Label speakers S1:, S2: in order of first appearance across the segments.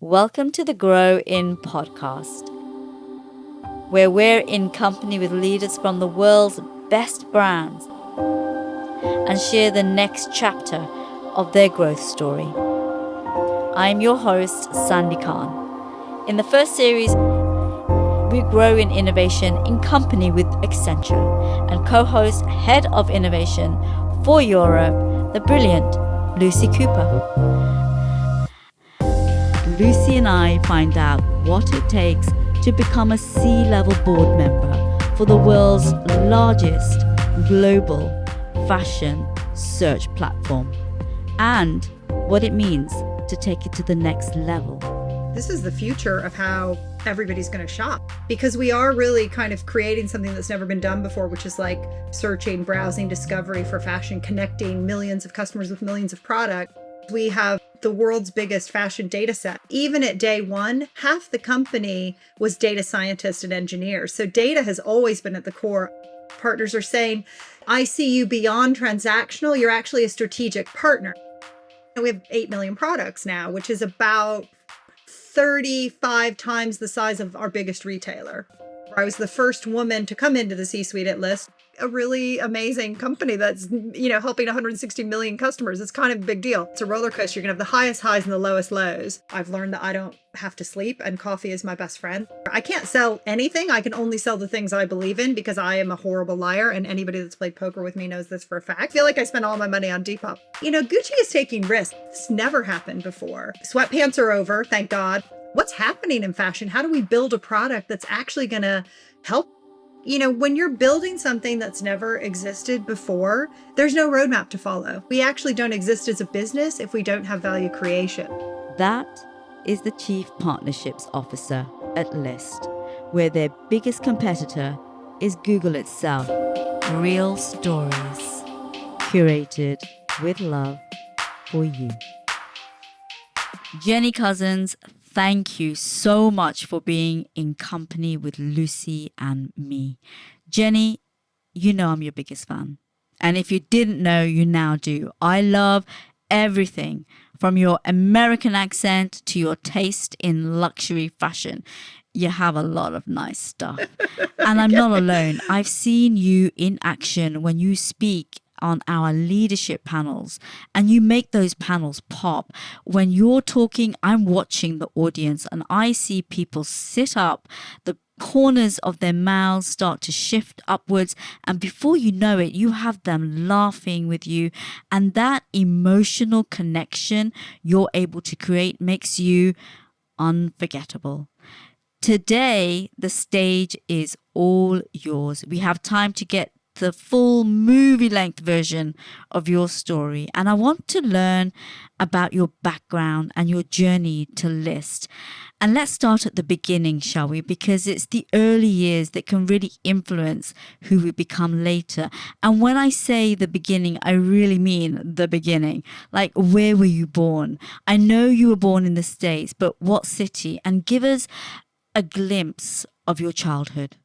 S1: Welcome to the Grow In podcast, where we're in company with leaders from the world's best brands and share the next chapter of their growth story. I'm your host, Sandy Khan. In the first series, we grow in innovation in company with Accenture and co-host Head of Innovation for Europe, the brilliant Lucy Cooper. Lucy and I find out what it takes to become a C-level board member for the world's largest global fashion search platform and what it means to take it to the next level.
S2: This is the future of how everybody's going to shop, because we are really kind of creating something that's never been done before, which is like searching, browsing, discovery for fashion, connecting millions of customers with millions of product. We have the world's biggest fashion data set. Even at day one, half the company was data scientists and engineers. So data has always been at the core. Partners are saying, I see you beyond transactional. You're actually a strategic partner. And we have 8 million products now, which is about 35 times the size of our biggest retailer. I was the first woman to come into the C-suite at Lyst, a really amazing company that's, helping 160 million customers. It's kind of a big deal. It's a roller coaster. You're going to have the highest highs and the lowest lows. I've learned that I don't have to sleep, and coffee is my best friend. I can't sell anything. I can only sell the things I believe in, because I am a horrible liar, and anybody that's played poker with me knows this for a fact. I feel like I spend all my money on Depop. Gucci is taking risks. This never happened before. Sweatpants are over, thank God. What's happening in fashion? How do we build a product that's actually going to help? When you're building something that's never existed before, there's no roadmap to follow. We actually don't exist as a business if we don't have value creation.
S1: That is the Chief Partnerships Officer at Lyst, where their biggest competitor is Google itself. Real stories, curated with love for you. Jenny Cossons, thank you so much for being in company with Lucy and me. Jenny, I'm your biggest fan. And if you didn't know, you now do. I love everything from your American accent to your taste in luxury fashion. You have a lot of nice stuff. And I'm not alone. I've seen you in action when you speak on our leadership panels, and you make those panels pop. When you're talking, I'm watching the audience and I see people sit up, the corners of their mouths start to shift upwards, and before you know it, you have them laughing with you, and that emotional connection you're able to create makes you unforgettable. Today, the stage is all yours. We have time to get the full movie-length version of your story. And I want to learn about your background and your journey to Lyst. And let's start at the beginning, shall we? Because it's the early years that can really influence who we become later. And when I say the beginning, I really mean the beginning. Like, where were you born? I know you were born in the States, but what city? And give us a glimpse of your childhood.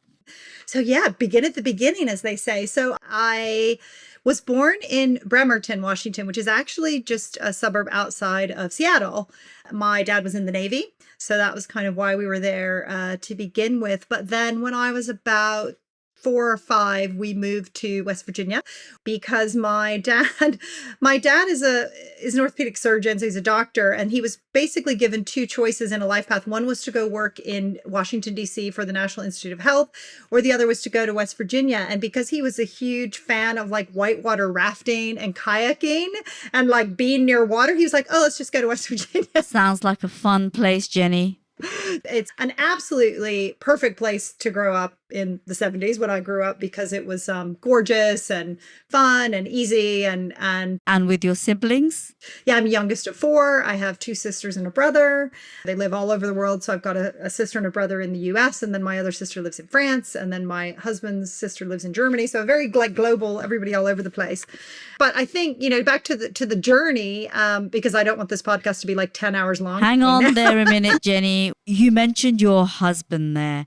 S2: So begin at the beginning, as they say. So I was born in Bremerton, Washington, which is actually just a suburb outside of Seattle. My dad was in the Navy, so that was kind of why we were there to begin with. But then when I was about 4 or 5, we moved to West Virginia because my dad is an orthopedic surgeon, so he's a doctor, and he was basically given 2 choices in a life path. One was to go work in Washington, D.C. for the National Institute of Health, or the other was to go to West Virginia. And because he was a huge fan of like whitewater rafting and kayaking and like being near water, he was like, oh, let's just go to West Virginia.
S1: Sounds like a fun place, Jenny.
S2: It's an absolutely perfect place to grow up in the 70s when I grew up, because it was gorgeous and fun and easy. And
S1: with your siblings?
S2: Yeah, I'm youngest of 4. I have 2 sisters and a brother. They live all over the world. So I've got a sister and a brother in the US, and then my other sister lives in France, and then my husband's sister lives in Germany. So very like global, everybody all over the place. But I think, back to the journey, because I don't want this podcast to be like 10 hours long.
S1: Hang on there a minute, Jenny. You mentioned your husband there.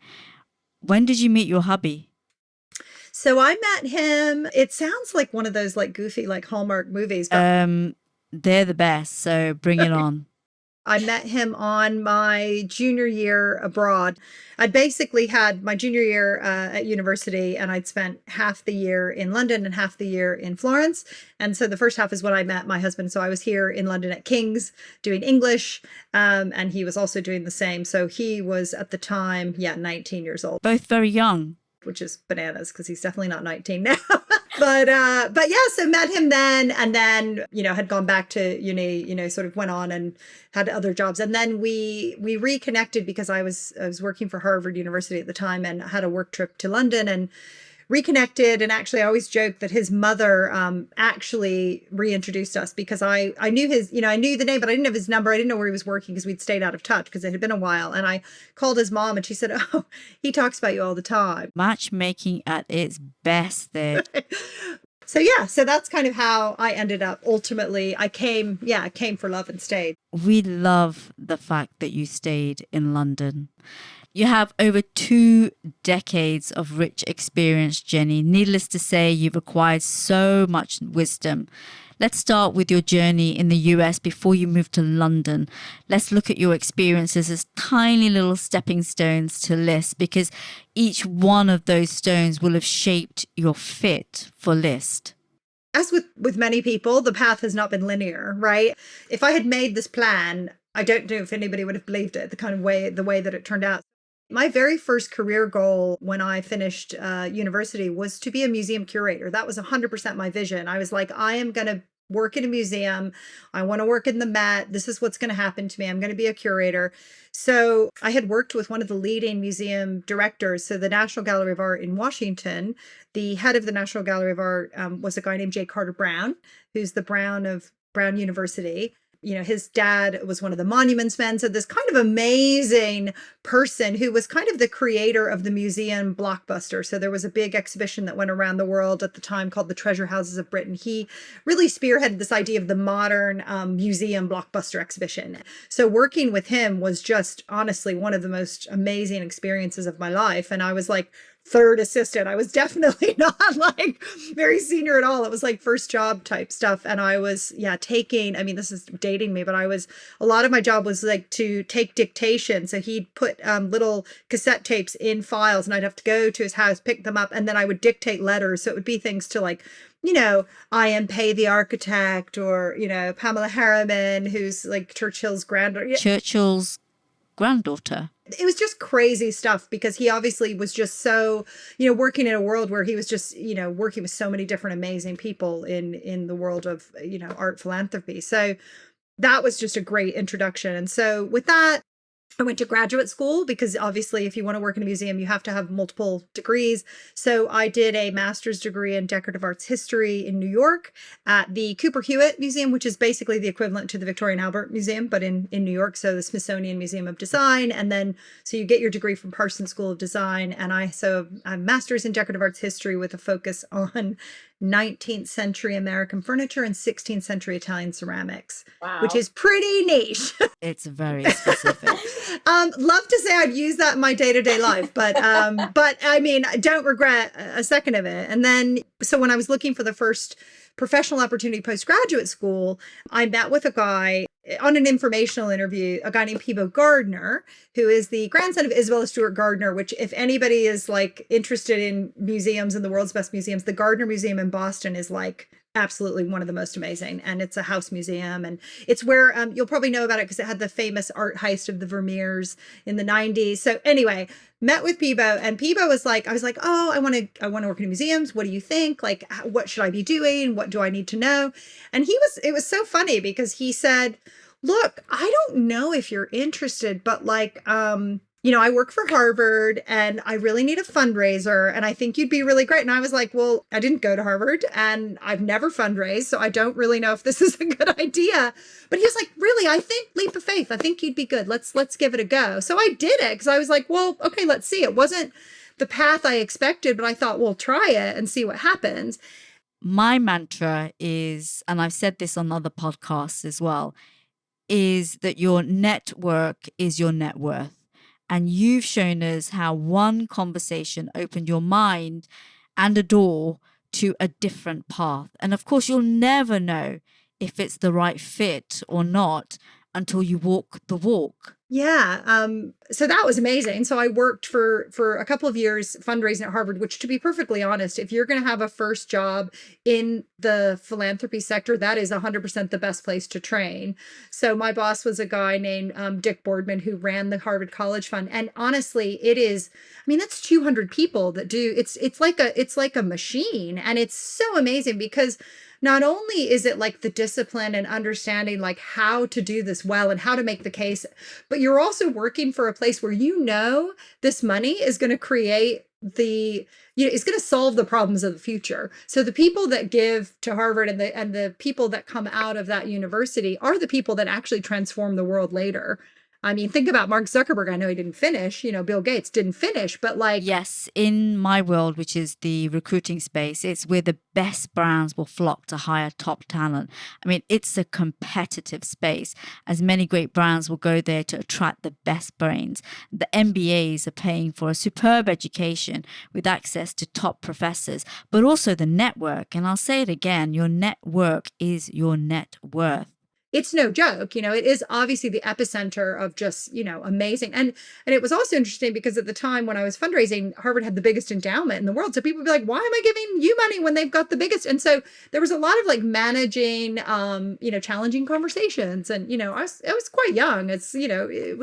S1: When did you meet your hubby?
S2: So I met him. It sounds like one of those like goofy like Hallmark movies.
S1: But they're the best. So bring it on.
S2: I met him on my junior year abroad. I'd basically had my junior year at university, and I'd spent half the year in London and half the year in Florence. And so the first half is when I met my husband. So I was here in London at King's doing English, and he was also doing the same. So he was at the time, 19 years old.
S1: Both very young.
S2: Which is bananas because he's definitely not 19 now. But yeah, so met him then, and then, had gone back to uni, sort of went on and had other jobs. And then we reconnected because I was working for Harvard University at the time and had a work trip to London and reconnected. And actually, I always joke that his mother actually reintroduced us because I knew his, I knew the name, but I didn't have his number. I didn't know where he was working because we'd stayed out of touch because it had been a while. And I called his mom and she said, "Oh, he talks about you all the time."
S1: Matchmaking at its best there.
S2: So so that's kind of how I ended up. Ultimately, I came for love and stayed.
S1: We love the fact that you stayed in London. You have over 2 decades of rich experience, Jenny. Needless to say, you've acquired so much wisdom. Let's start with your journey in the US before you moved to London. Let's look at your experiences as tiny little stepping stones to Lyst, because each one of those stones will have shaped your fit for Lyst.
S2: As with many people, the path has not been linear, right? If I had made this plan, I don't know if anybody would have believed it, the way that it turned out. My very first career goal when I finished university was to be a museum curator. That was 100% my vision. I was like, I am going to work in a museum. I want to work in the Met. This is what's going to happen to me. I'm going to be a curator. So I had worked with one of the leading museum directors. So the National Gallery of Art in Washington, the head of the National Gallery of Art was a guy named J. Carter Brown, who's the Brown of Brown University. His dad was one of the monuments men. So this kind of amazing person who was kind of the creator of the museum blockbuster. So there was a big exhibition that went around the world at the time called the Treasure Houses of Britain. He really spearheaded this idea of the modern museum blockbuster exhibition. So working with him was just honestly one of the most amazing experiences of my life. And I was like third assistant. I was definitely not like very senior at all. It was like first job type stuff. And I was, this is dating me, but a lot of my job was like to take dictation. So he'd put little cassette tapes in files and I'd have to go to his house, pick them up, and then I would dictate letters. So it would be things to like, I am Pay the architect, or, Pamela Harriman, who's like Churchill's granddaughter.
S1: Churchill's granddaughter.
S2: It was just crazy stuff because he obviously was just so, working in a world where he was just, working with so many different amazing people in the world of, art philanthropy. So that was just a great introduction. And so with that, I went to graduate school because obviously if you want to work in a museum, you have to have multiple degrees. So I did a master's degree in decorative arts history in New York at the Cooper Hewitt Museum, which is basically the equivalent to the Victoria and Albert Museum, but in New York. So the Smithsonian Museum of Design. And then, so you get your degree from Parsons School of Design. And I have a master's in decorative arts history with a focus on 19th century American furniture and 16th century Italian ceramics, which is pretty niche.
S1: It's very specific.
S2: Love to say I'd use that in my day-to-day life, but I mean, I don't regret a second of it. And then, so when I was looking for the first professional opportunity post-graduate school, I met with a guy on an informational interview, a guy named Peebo Gardner, who is the grandson of Isabella Stewart Gardner, which if anybody is like interested in museums and the world's best museums, the Gardner Museum in Boston is like absolutely one of the most amazing. And it's a house museum. And it's where you'll probably know about it because it had the famous art heist of the Vermeers in the 90s. So anyway, met with Peebo, and Peebo was like, I was like, oh, I want to work in museums. What do you think? Like, what should I be doing? What do I need to know? And it was so funny because he said, look, I don't know if you're interested, but like, I work for Harvard and I really need a fundraiser and I think you'd be really great. And I was like, well, I didn't go to Harvard and I've never fundraised, so I don't really know if this is a good idea. But he was like, really, I think leap of faith. I think you'd be good. Let's give it a go. So I did it because I was like, well, okay, let's see. It wasn't the path I expected, but I thought, well, try it and see what happens.
S1: My mantra is, and I've said this on other podcasts as well, is that your network is your net worth. And you've shown us how one conversation opened your mind and a door to a different path. And of course, you'll never know if it's the right fit or not until you walk the walk.
S2: Yeah. So that was amazing. So I worked for a couple of years fundraising at Harvard, which, to be perfectly honest, if you're going to have a first job in the philanthropy sector, that is 100% the best place to train. So my boss was a guy named Dick Boardman, who ran the Harvard College Fund. And honestly, it is, I mean, that's 200 people that do, it's like a machine. And it's so amazing because not only is it like the discipline and understanding like how to do this well and how to make the case, but you're also working for a place where this money is going to create it's going to solve the problems of the future. So the people that give to Harvard and the people that come out of that university are the people that actually transform the world later. I mean, think about Mark Zuckerberg. I know he didn't finish, Bill Gates didn't finish, but like...
S1: Yes, in my world, which is the recruiting space, it's where the best brands will flock to hire top talent. I mean, it's a competitive space, as many great brands will go there to attract the best brains. The MBAs are paying for a superb education with access to top professors, but also the network. And I'll say it again, your network is your net worth.
S2: It's no joke, it is obviously the epicenter of just, amazing. And it was also interesting because at the time when I was fundraising, Harvard had the biggest endowment in the world. So people would be like, why am I giving you money when they've got the biggest? And so there was a lot of like managing, challenging conversations. And, I was quite young. It's, it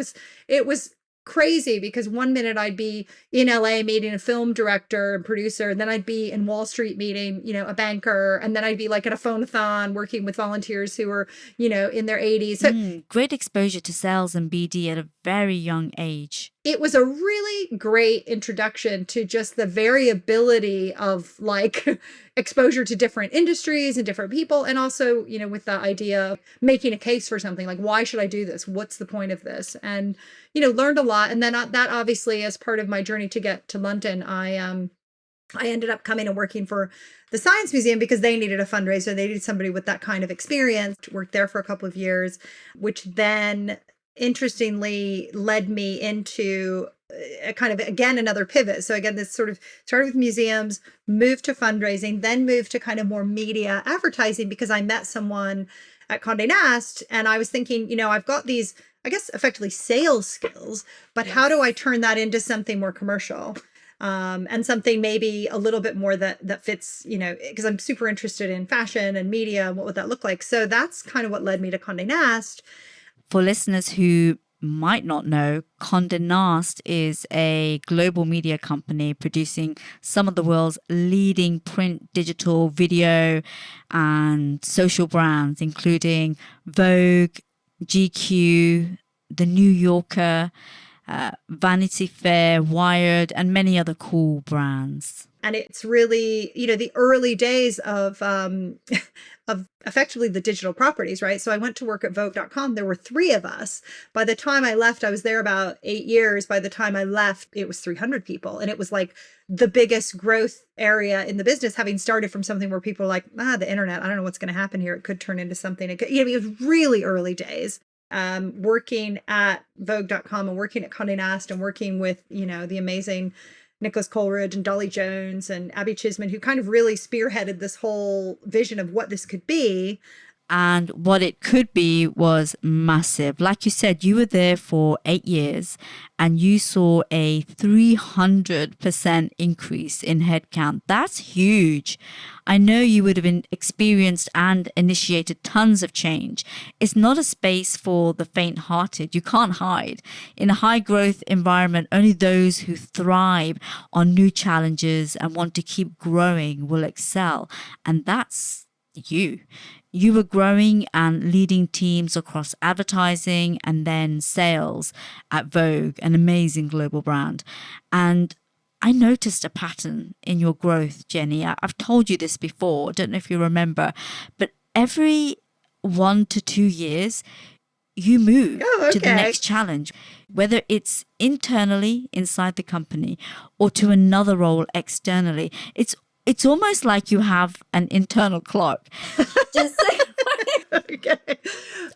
S2: was crazy because one minute I'd be in LA meeting a film director and producer, and then I'd be in Wall Street meeting, a banker, and then I'd be like at a phone-a-thon working with volunteers who were, in their 80s. So
S1: great exposure to sales and BD at a very young age.
S2: It was a really great introduction to just the variability of like exposure to different industries and different people. And also, with the idea of making a case for something like, why should I do this? What's the point of this? And, learned a lot. And then that obviously, as part of my journey to get to London, I ended up coming and working for the Science Museum because they needed a fundraiser. They needed somebody with that kind of experience. Worked there for a couple of years, which then interestingly led me into a kind of, again, another pivot. So again, this sort of started with museums, moved to fundraising, then moved to kind of more media advertising because I met someone at Condé Nast and I was thinking, I've got these, I guess, effectively sales skills, but how do I turn that into something more commercial? And something maybe a little bit more that fits, because I'm super interested in fashion and media and what would that look like? So that's kind of what led me to Condé Nast.
S1: For listeners who might not know, Condé Nast is a global media company producing some of the world's leading print, digital, video, and social brands, including Vogue, GQ, The New Yorker, Vanity Fair, Wired, and many other cool brands.
S2: And it's really, the early days of effectively the digital properties, right? So I went to work at Vogue.com. There were 3 of us. By the time I left, I was there about 8 years. By the time I left, it was 300 people. And it was like the biggest growth area in the business, having started from something where people were like, the internet, I don't know what's going to happen here. It could turn into something. It was really early days. Working at Vogue.com and working at Condé Nast and working with, the amazing Nicholas Coleridge and Dolly Jones and Abby Chisholm, who kind of really spearheaded this whole vision of what this could be.
S1: And what it could be was massive. Like you said, you were there for 8 years and you saw a 300% increase in headcount. That's huge. I know you would have experienced and initiated tons of change. It's not a space for the faint-hearted. You can't hide. In a high-growth environment, only those who thrive on new challenges and want to keep growing will excel. And that's you. You were growing and leading teams across advertising and then sales at Vogue, an amazing global brand. And I noticed a pattern in your growth, Jenny. I've told you this before. I don't know if you remember, but every 1 to 2 years, you move to the next challenge, whether it's internally inside the company or to another role externally. It's almost like you have an internal clock.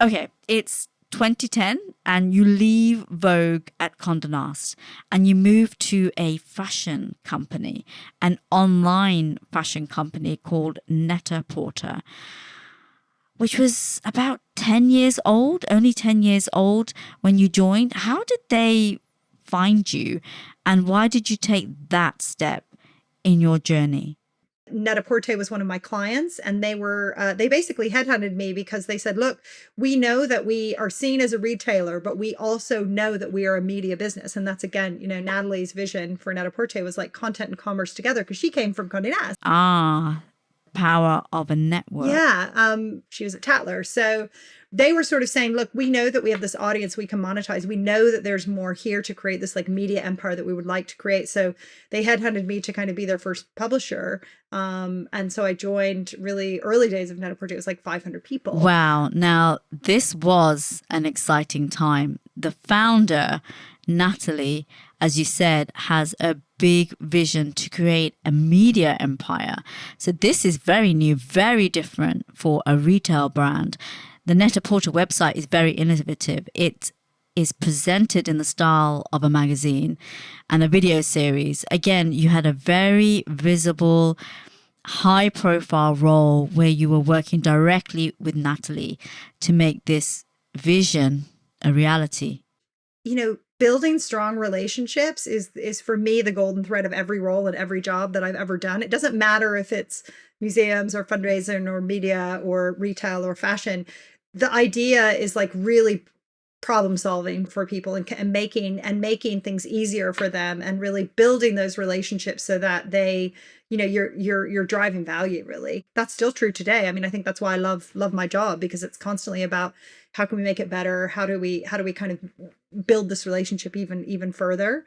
S1: Okay, it's 2010 and you leave Vogue at Condé Nast and you move to a fashion company, an online fashion company called Net-a-Porter. which was about 10 years old, only 10 years old when you joined. How did they find you, and why did you take that step in your journey?
S2: Net-a-Porter was one of my clients, and they basically headhunted me because they said, look, we know that we are seen as a retailer, but we also know that we are a media business. And that's, again, Natalie's vision for Net-a-Porter was like content and commerce together, because she came from Condé Nast.
S1: Power of a network.
S2: Yeah. She was at Tatler. So they were sort of saying, look, we know that we have this audience we can monetize. We know that there's more here to create this like media empire that we would like to create. So they headhunted me to kind of be their first publisher. And so I joined really early days of Net-a-Porter. It was like 500 people.
S1: Wow. Now, this was an exciting time. The founder, Natalie, as you said, has a big vision to create a media empire. So this is very new, very different for a retail brand. The Net-a-Porter website is very innovative. It is presented in the style of a magazine and a video series. Again, you had a very visible, high-profile role where you were working directly with Natalie to make this vision a reality.
S2: Building strong relationships is for me the golden thread of every role and every job that I've ever done. It doesn't matter if it's museums or fundraising or media or retail or fashion. The idea is like really problem solving for people and making things easier for them, and really building those relationships so that they, you're driving value. Really, that's still true today. I mean, I think that's why I love my job, because it's constantly about how can we make it better? How do we kind of build this relationship even further?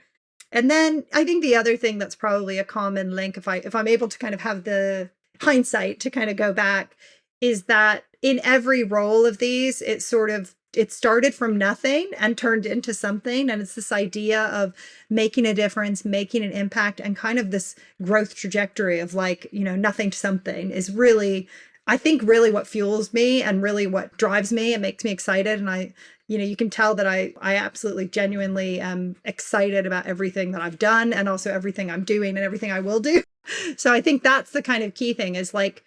S2: And then I think the other thing that's probably a common link, if I'm able to kind of have the hindsight to kind of go back, is that in every role of these, it started from nothing and turned into something. And it's this idea of making a difference, making an impact, and kind of this growth trajectory of like, nothing to something is really, I think, really what fuels me and really what drives me and makes me excited. And you can tell that I absolutely genuinely am excited about everything that I've done, and also everything I'm doing and everything I will do. So I think that's the kind of key thing, is like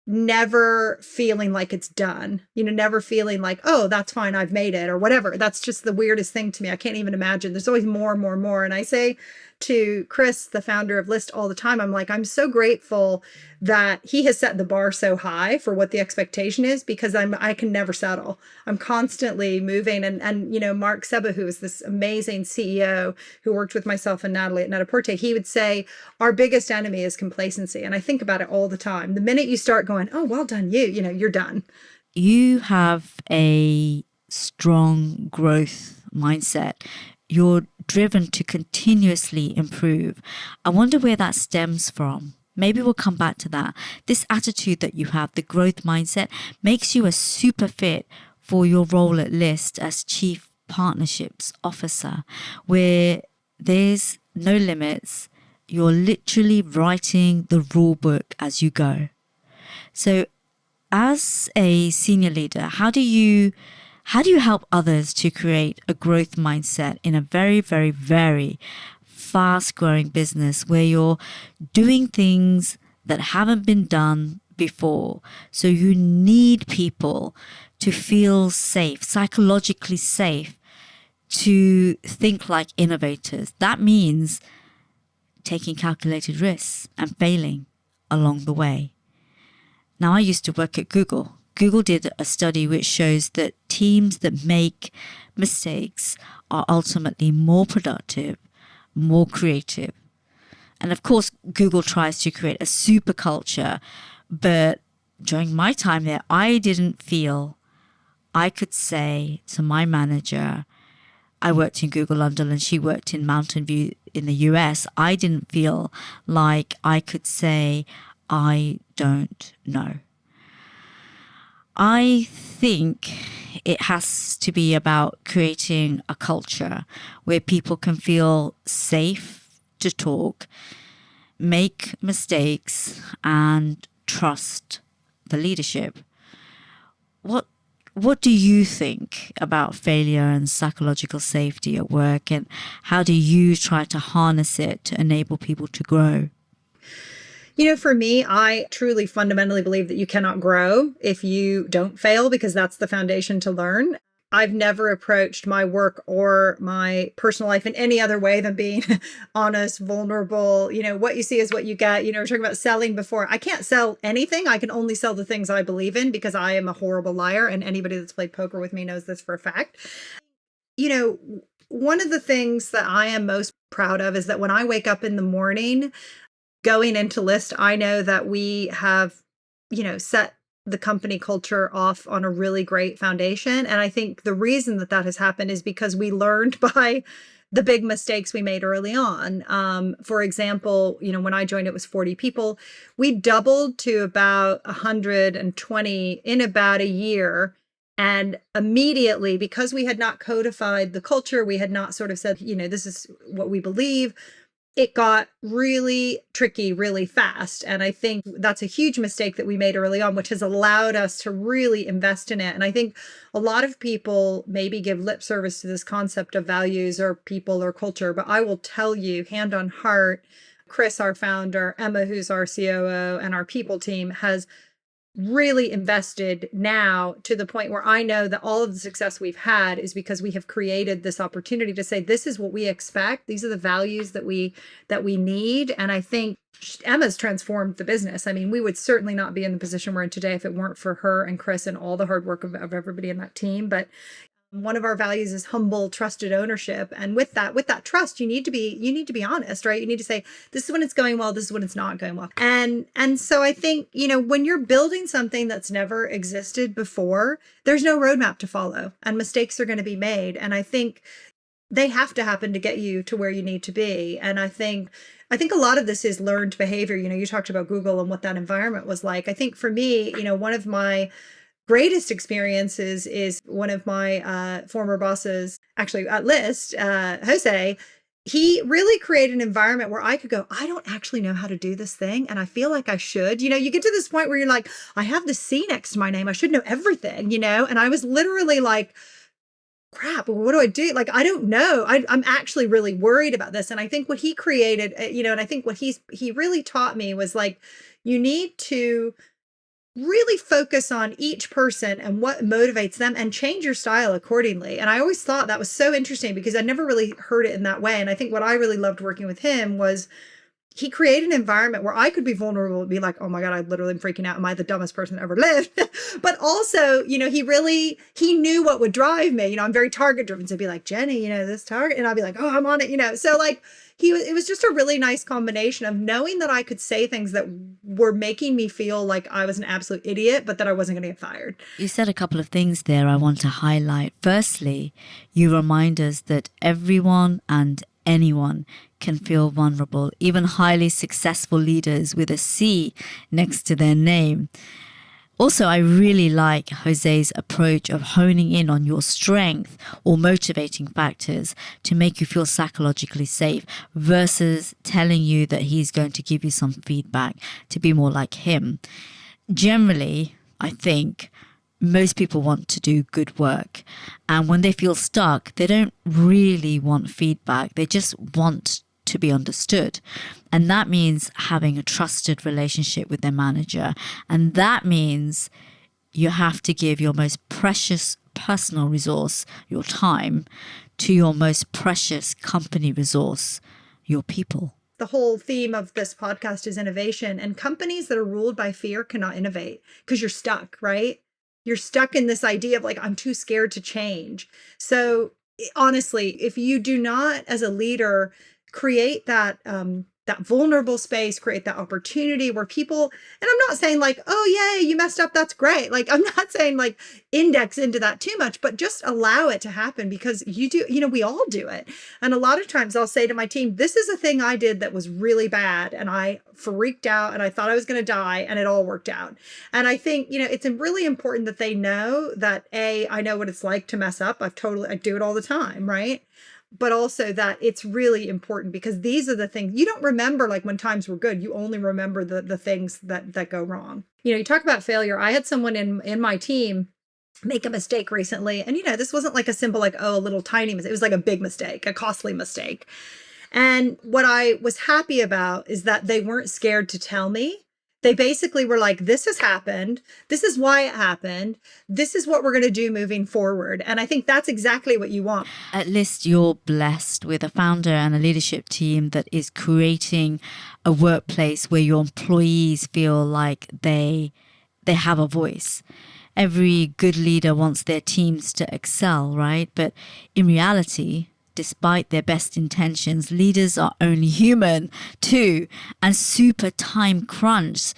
S2: never feeling like it's done, never feeling like, oh, that's fine, I've made it, or whatever. That's just the weirdest thing to me. I can't even imagine. There's always more and more and more. And I say to Chris, the founder of Lyst, all the time, I'm like, I'm so grateful that he has set the bar so high for what the expectation is, because I can never settle. I'm constantly moving. And Mark Seba, who is this amazing CEO who worked with myself and Natalie at Net-a-Porter, he would say, our biggest enemy is complacency. And I think about it all the time. The minute you start going, oh, well done, you're done.
S1: You have a strong growth mindset. You're driven to continuously improve. I wonder where that stems from. Maybe we'll come back to that. This attitude that you have, the growth mindset, makes you a super fit for your role at Lyst as Chief Partnerships Officer, where there's no limits. You're literally writing the rule book as you go. So as a senior leader, how do you help others to create a growth mindset in a very, very, very fast-growing business where you're doing things that haven't been done before? So you need people to feel safe, psychologically safe, to think like innovators. That means taking calculated risks and failing along the way. Now, I used to work at Google. Google did a study which shows that teams that make mistakes are ultimately more productive, more creative. And of course, Google tries to create a super culture. But during my time there, I didn't feel I could say to my manager, I worked in Google London and she worked in Mountain View in the US. I didn't feel like I could say, I don't know. I think it has to be about creating a culture where people can feel safe to talk, make mistakes, and trust the leadership. What do you think about failure and psychological safety at work, and how do you try to harness it to enable people to grow?
S2: For me, I truly fundamentally believe that you cannot grow if you don't fail, because that's the foundation to learn. I've never approached my work or my personal life in any other way than being honest, vulnerable. What you see is what you get. We're talking about selling before. I can't sell anything. I can only sell the things I believe in, because I am a horrible liar. And anybody that's played poker with me knows this for a fact. One of the things that I am most proud of is that when I wake up in the morning, going into Lyst, I know that we have, set the company culture off on a really great foundation. And I think the reason that has happened is because we learned by the big mistakes we made early on. For example, when I joined, it was 40 people. We doubled to about 120 in about a year. And immediately, because we had not codified the culture, we had not sort of said, this is what we believe, it got really tricky really fast. And I think that's a huge mistake that we made early on, which has allowed us to really invest in it. And I think a lot of people maybe give lip service to this concept of values or people or culture, but I will tell you, hand on heart, Chris, our founder, Emma, who's our COO, and our people team has really invested now to the point where I know that all of the success we've had is because we have created this opportunity to say, this is what we expect. These are the values that we need. And I think Emma's transformed the business. I mean, we would certainly not be in the position we're in today if it weren't for her and Chris and all the hard work of everybody in that team. But one of our values is humble, trusted ownership. And with that trust, you need to be honest, right? You need to say, this is when it's going well, this is when it's not going well. And so I think, when you're building something that's never existed before, there's no roadmap to follow and mistakes are going to be made. And I think they have to happen to get you to where you need to be. And I think a lot of this is learned behavior. You talked about Google and what that environment was like. I think for me, one of my greatest experiences is one of my former bosses, actually at Lyst, Jose. He really created an environment where I could go, I don't actually know how to do this thing, and I feel like I should. You get to this point where you're like, I have the C next to my name. I should know everything, And I was literally like, crap, what do I do? Like, I don't know. I'm actually really worried about this. And I think what he created, and I think what he really taught me was like, you need to really focus on each person and what motivates them and change your style accordingly. And I always thought that was so interesting because I never really heard it in that way. And I think what I really loved working with him was he created an environment where I could be vulnerable and be like, oh my God, I literally am freaking out. Am I the dumbest person that ever lived? But also, he knew what would drive me. I'm very target driven. So he'd be like, Jenny, this target. And I'd be like, oh, I'm on it, So like, it was just a really nice combination of knowing that I could say things that were making me feel like I was an absolute idiot, but that I wasn't going to get fired.
S1: You said a couple of things there I want to highlight. Firstly, you remind us that everyone and anyone can feel vulnerable, even highly successful leaders with a C next to their name. Also, I really like Jose's approach of honing in on your strength or motivating factors to make you feel psychologically safe versus telling you that he's going to give you some feedback to be more like him. Generally, I think most people want to do good work. And when they feel stuck, they don't really want feedback. They just want to be understood. And that means having a trusted relationship with their manager. And that means you have to give your most precious personal resource, your time, to your most precious company resource, your people.
S2: The whole theme of this podcast is innovation. And companies that are ruled by fear cannot innovate because you're stuck, right? You're stuck in this idea of like, I'm too scared to change. So honestly, if you do not, as a leader, create that vulnerable space, create that opportunity where people, and I'm not saying like, oh, yay, you messed up, that's great. Like, I'm not saying like index into that too much, but just allow it to happen because we all do it. And a lot of times I'll say to my team, this is a thing I did that was really bad and I freaked out and I thought I was going to die and it all worked out. And I think, it's really important that they know that I know what it's like to mess up. I do it all the time, right? But also that it's really important because these are the things you don't remember, like when times were good, you only remember the things that go wrong. You talk about failure. I had someone in my team make a mistake recently. And, this wasn't like a simple, like, a little tiny mistake. It was like a big mistake, a costly mistake. And what I was happy about is that they weren't scared to tell me. They basically were like, this has happened. This is why it happened. This is what we're going to do moving forward. And I think that's exactly what you want.
S1: At Lyst, you're blessed with a founder and a leadership team that is creating a workplace where your employees feel like they have a voice. Every good leader wants their teams to excel, right? But in reality, despite their best intentions, leaders are only human too, and super time crunched.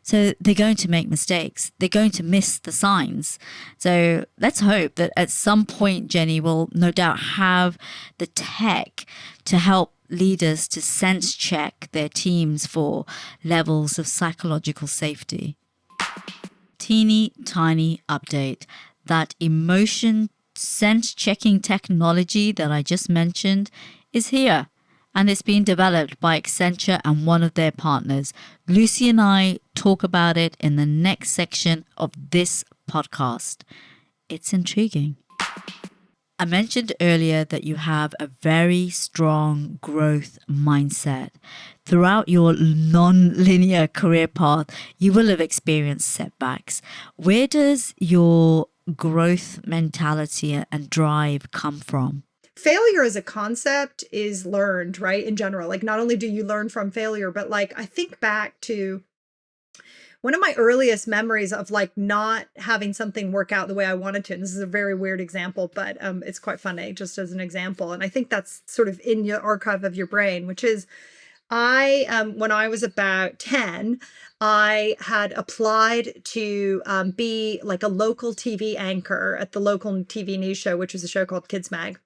S1: So they're going to make mistakes. They're going to miss the signs. So let's hope that at some point, Jenny will no doubt have the tech to help leaders to sense check their teams for levels of psychological safety. Teeny tiny update. That emotion sense checking technology that I just mentioned is here, and it's being developed by Accenture and one of their partners. Lucy and I talk about it in the next section of this podcast. It's intriguing. I mentioned earlier that you have a very strong growth mindset. Throughout your non-linear career path, you will have experienced setbacks. Where does your growth mentality and drive come from?
S2: Failure as a concept is learned, right? In general, like not only do you learn from failure, but like I think back to one of my earliest memories of like not having something work out the way I wanted to. And this is a very weird example, but it's quite funny just as an example. And I think that's sort of in your archive of your brain, which is when I was about 10, I had applied to be like a local TV anchor at the local TV news show, which was a show called Kids Mag.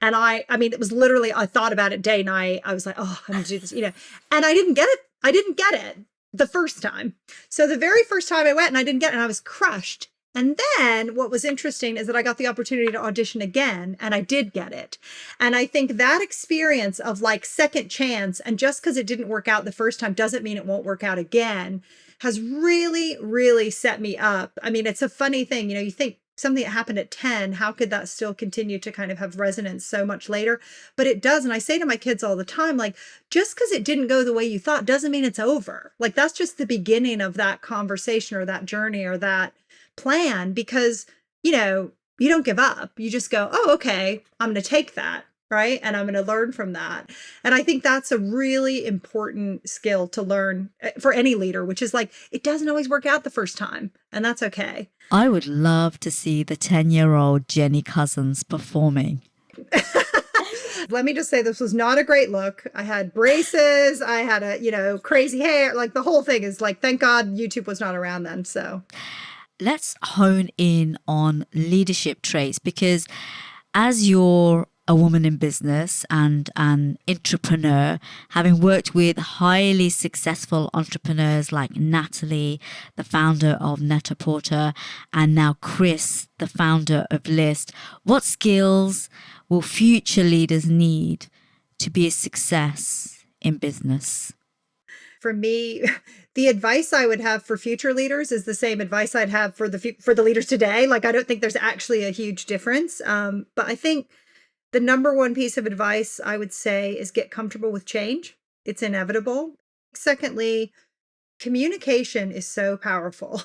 S2: And I mean, it was literally, I thought about it day and night. I was like, oh, I'm going to do this, and I didn't get it. I didn't get it the first time. So the very first time I went and I didn't get it, and I was crushed. And then what was interesting is that I got the opportunity to audition again, and I did get it. And I think that experience of like second chance, and just because it didn't work out the first time doesn't mean it won't work out again, has really, really set me up. I mean, it's a funny thing, you think something that happened at 10, how could that still continue to kind of have resonance so much later? But it does. And I say to my kids all the time, like, just because it didn't go the way you thought doesn't mean it's over. Like, that's just the beginning of that conversation or that journey or that plan, because, you don't give up. You just go, oh, okay, I'm going to take that. Right. And I'm going to learn from that. And I think that's a really important skill to learn for any leader, which is like, it doesn't always work out the first time. And that's okay.
S1: I would love to see the 10-year-old Jenny Cossons performing.
S2: Let me just say, this was not a great look. I had braces. I had a, crazy hair. Like the whole thing is like, thank God YouTube was not around then. So
S1: let's hone in on leadership traits, because as you're a woman in business and an entrepreneur, having worked with highly successful entrepreneurs like Natalie, the founder of Net-a-Porter, and now Chris, the founder of Lyst, what skills will future leaders need to be a success in business?
S2: For me, the advice I would have for future leaders is the same advice I'd have for the leaders today. Like, I don't think there's actually a huge difference. But I think the number one piece of advice I would say is get comfortable with change. It's inevitable. Secondly, communication is so powerful.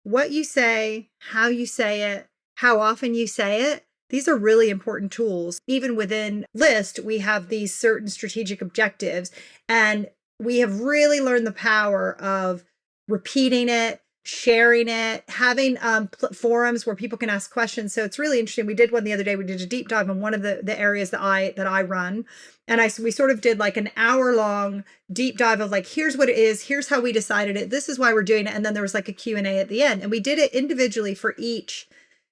S2: What you say, how you say it, how often you say it, these are really important tools. Even within Lyst, we have these certain strategic objectives, and we have really learned the power of repeating it, sharing it, having forums where people can ask questions. So it's really interesting. We did one the other day. We did a deep dive on one of the areas that I run. And we sort of did like an hour-long deep dive of like, here's what it is. Here's how we decided it. This is why we're doing it. And then there was like a Q&A at the end. And we did it individually for each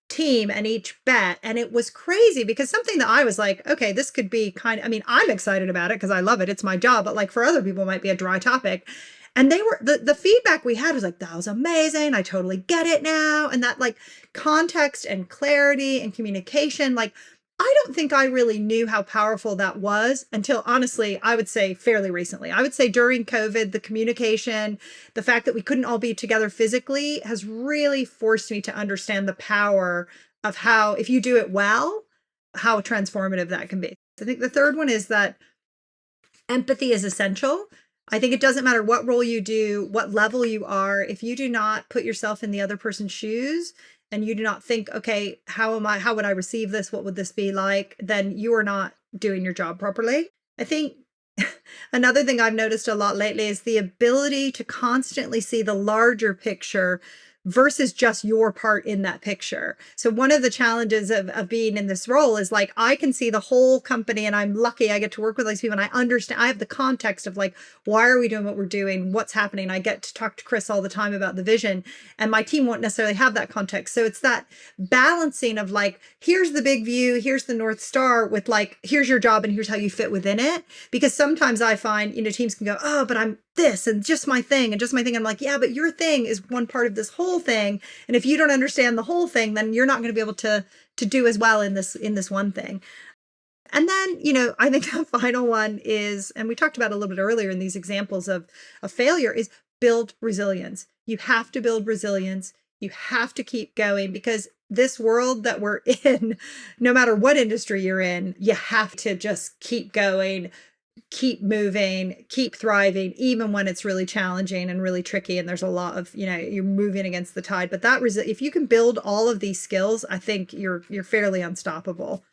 S2: team and each bet. And it was crazy because something that I was like, okay, this could be I'm excited about it because I love it. It's my job. But like for other people, it might be a dry topic. And they were, the feedback we had was like, that was amazing. I totally get it now. And that like context and clarity and communication, like, I don't think I really knew how powerful that was until, honestly, I would say fairly recently. I would say during COVID, the communication, the fact that we couldn't all be together physically has really forced me to understand the power of how, if you do it well, how transformative that can be. I think the third one is that Empathy is essential. I think it doesn't matter what role you do, what level you are. If you do not put yourself in the other person's shoes and you do not think, okay, how would I receive this? What would this be like? Then you are not doing your job properly. I think another thing I've noticed a lot lately is the ability to constantly see the larger picture versus just your part in that picture. So one of the challenges of being in this role is like, I can see the whole company, and I'm lucky I get to work with these people and I understand, I have the context of like, why are we doing what we're doing? What's happening? I get to talk to Chris all the time about the vision, and my team won't necessarily have that context. So it's that balancing of like, here's the big view, here's the North Star, with like, here's your job and here's how you fit within it. Because sometimes I find, teams can go, oh, but I'm this and just my thing and just my thing. I'm like, yeah, but your thing is one part of this whole thing. And if you don't understand the whole thing, then you're not going to be able to do as well in this one thing. And then, I think the final one is, and we talked about a little bit earlier in these examples of failure, is build resilience. You have to build resilience. You have to keep going, because this world that we're in, no matter what industry you're in, you have to just keep going, keep moving, keep thriving, even when it's really challenging and really tricky. And there's a lot of, you're moving against the tide. But if you can build all of these skills, I think you're fairly unstoppable.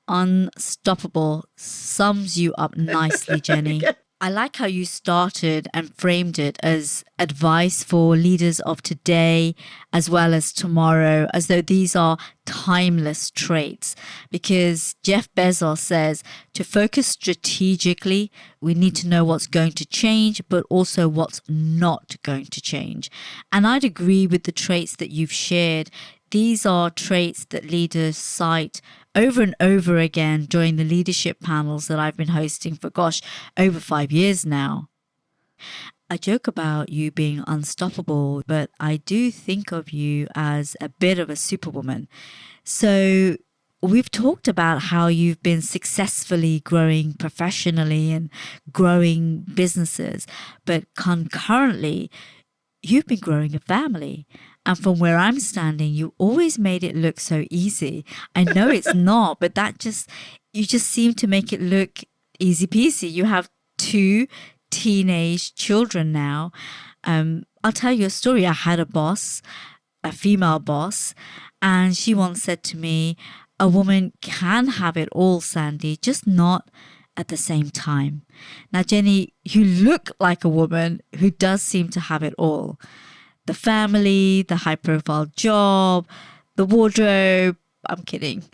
S1: Unstoppable sums you up nicely, Jenny. I like how you started and framed it as advice for leaders of today as well as tomorrow, as though these are timeless traits. Because Jeff Bezos says to focus strategically, we need to know what's going to change, but also what's not going to change. And I'd agree with the traits that you've shared. These are traits that leaders cite over and over again during the leadership panels that I've been hosting for, over 5 years now. I joke about you being unstoppable, but I do think of you as a bit of a superwoman. So we've talked about how you've been successfully growing professionally and growing businesses, but concurrently, you've been growing a family. And from where I'm standing, you always made it look so easy. I know it's not, but you just seem to make it look easy peasy. You have 2 teenage children now. I'll tell you a story. I had a boss, a female boss, and she once said to me, a woman can have it all, Sandy, just not at the same time. Now, Jenny, you look like a woman who does seem to have it all. The family, the high-profile job, the wardrobe. I'm kidding.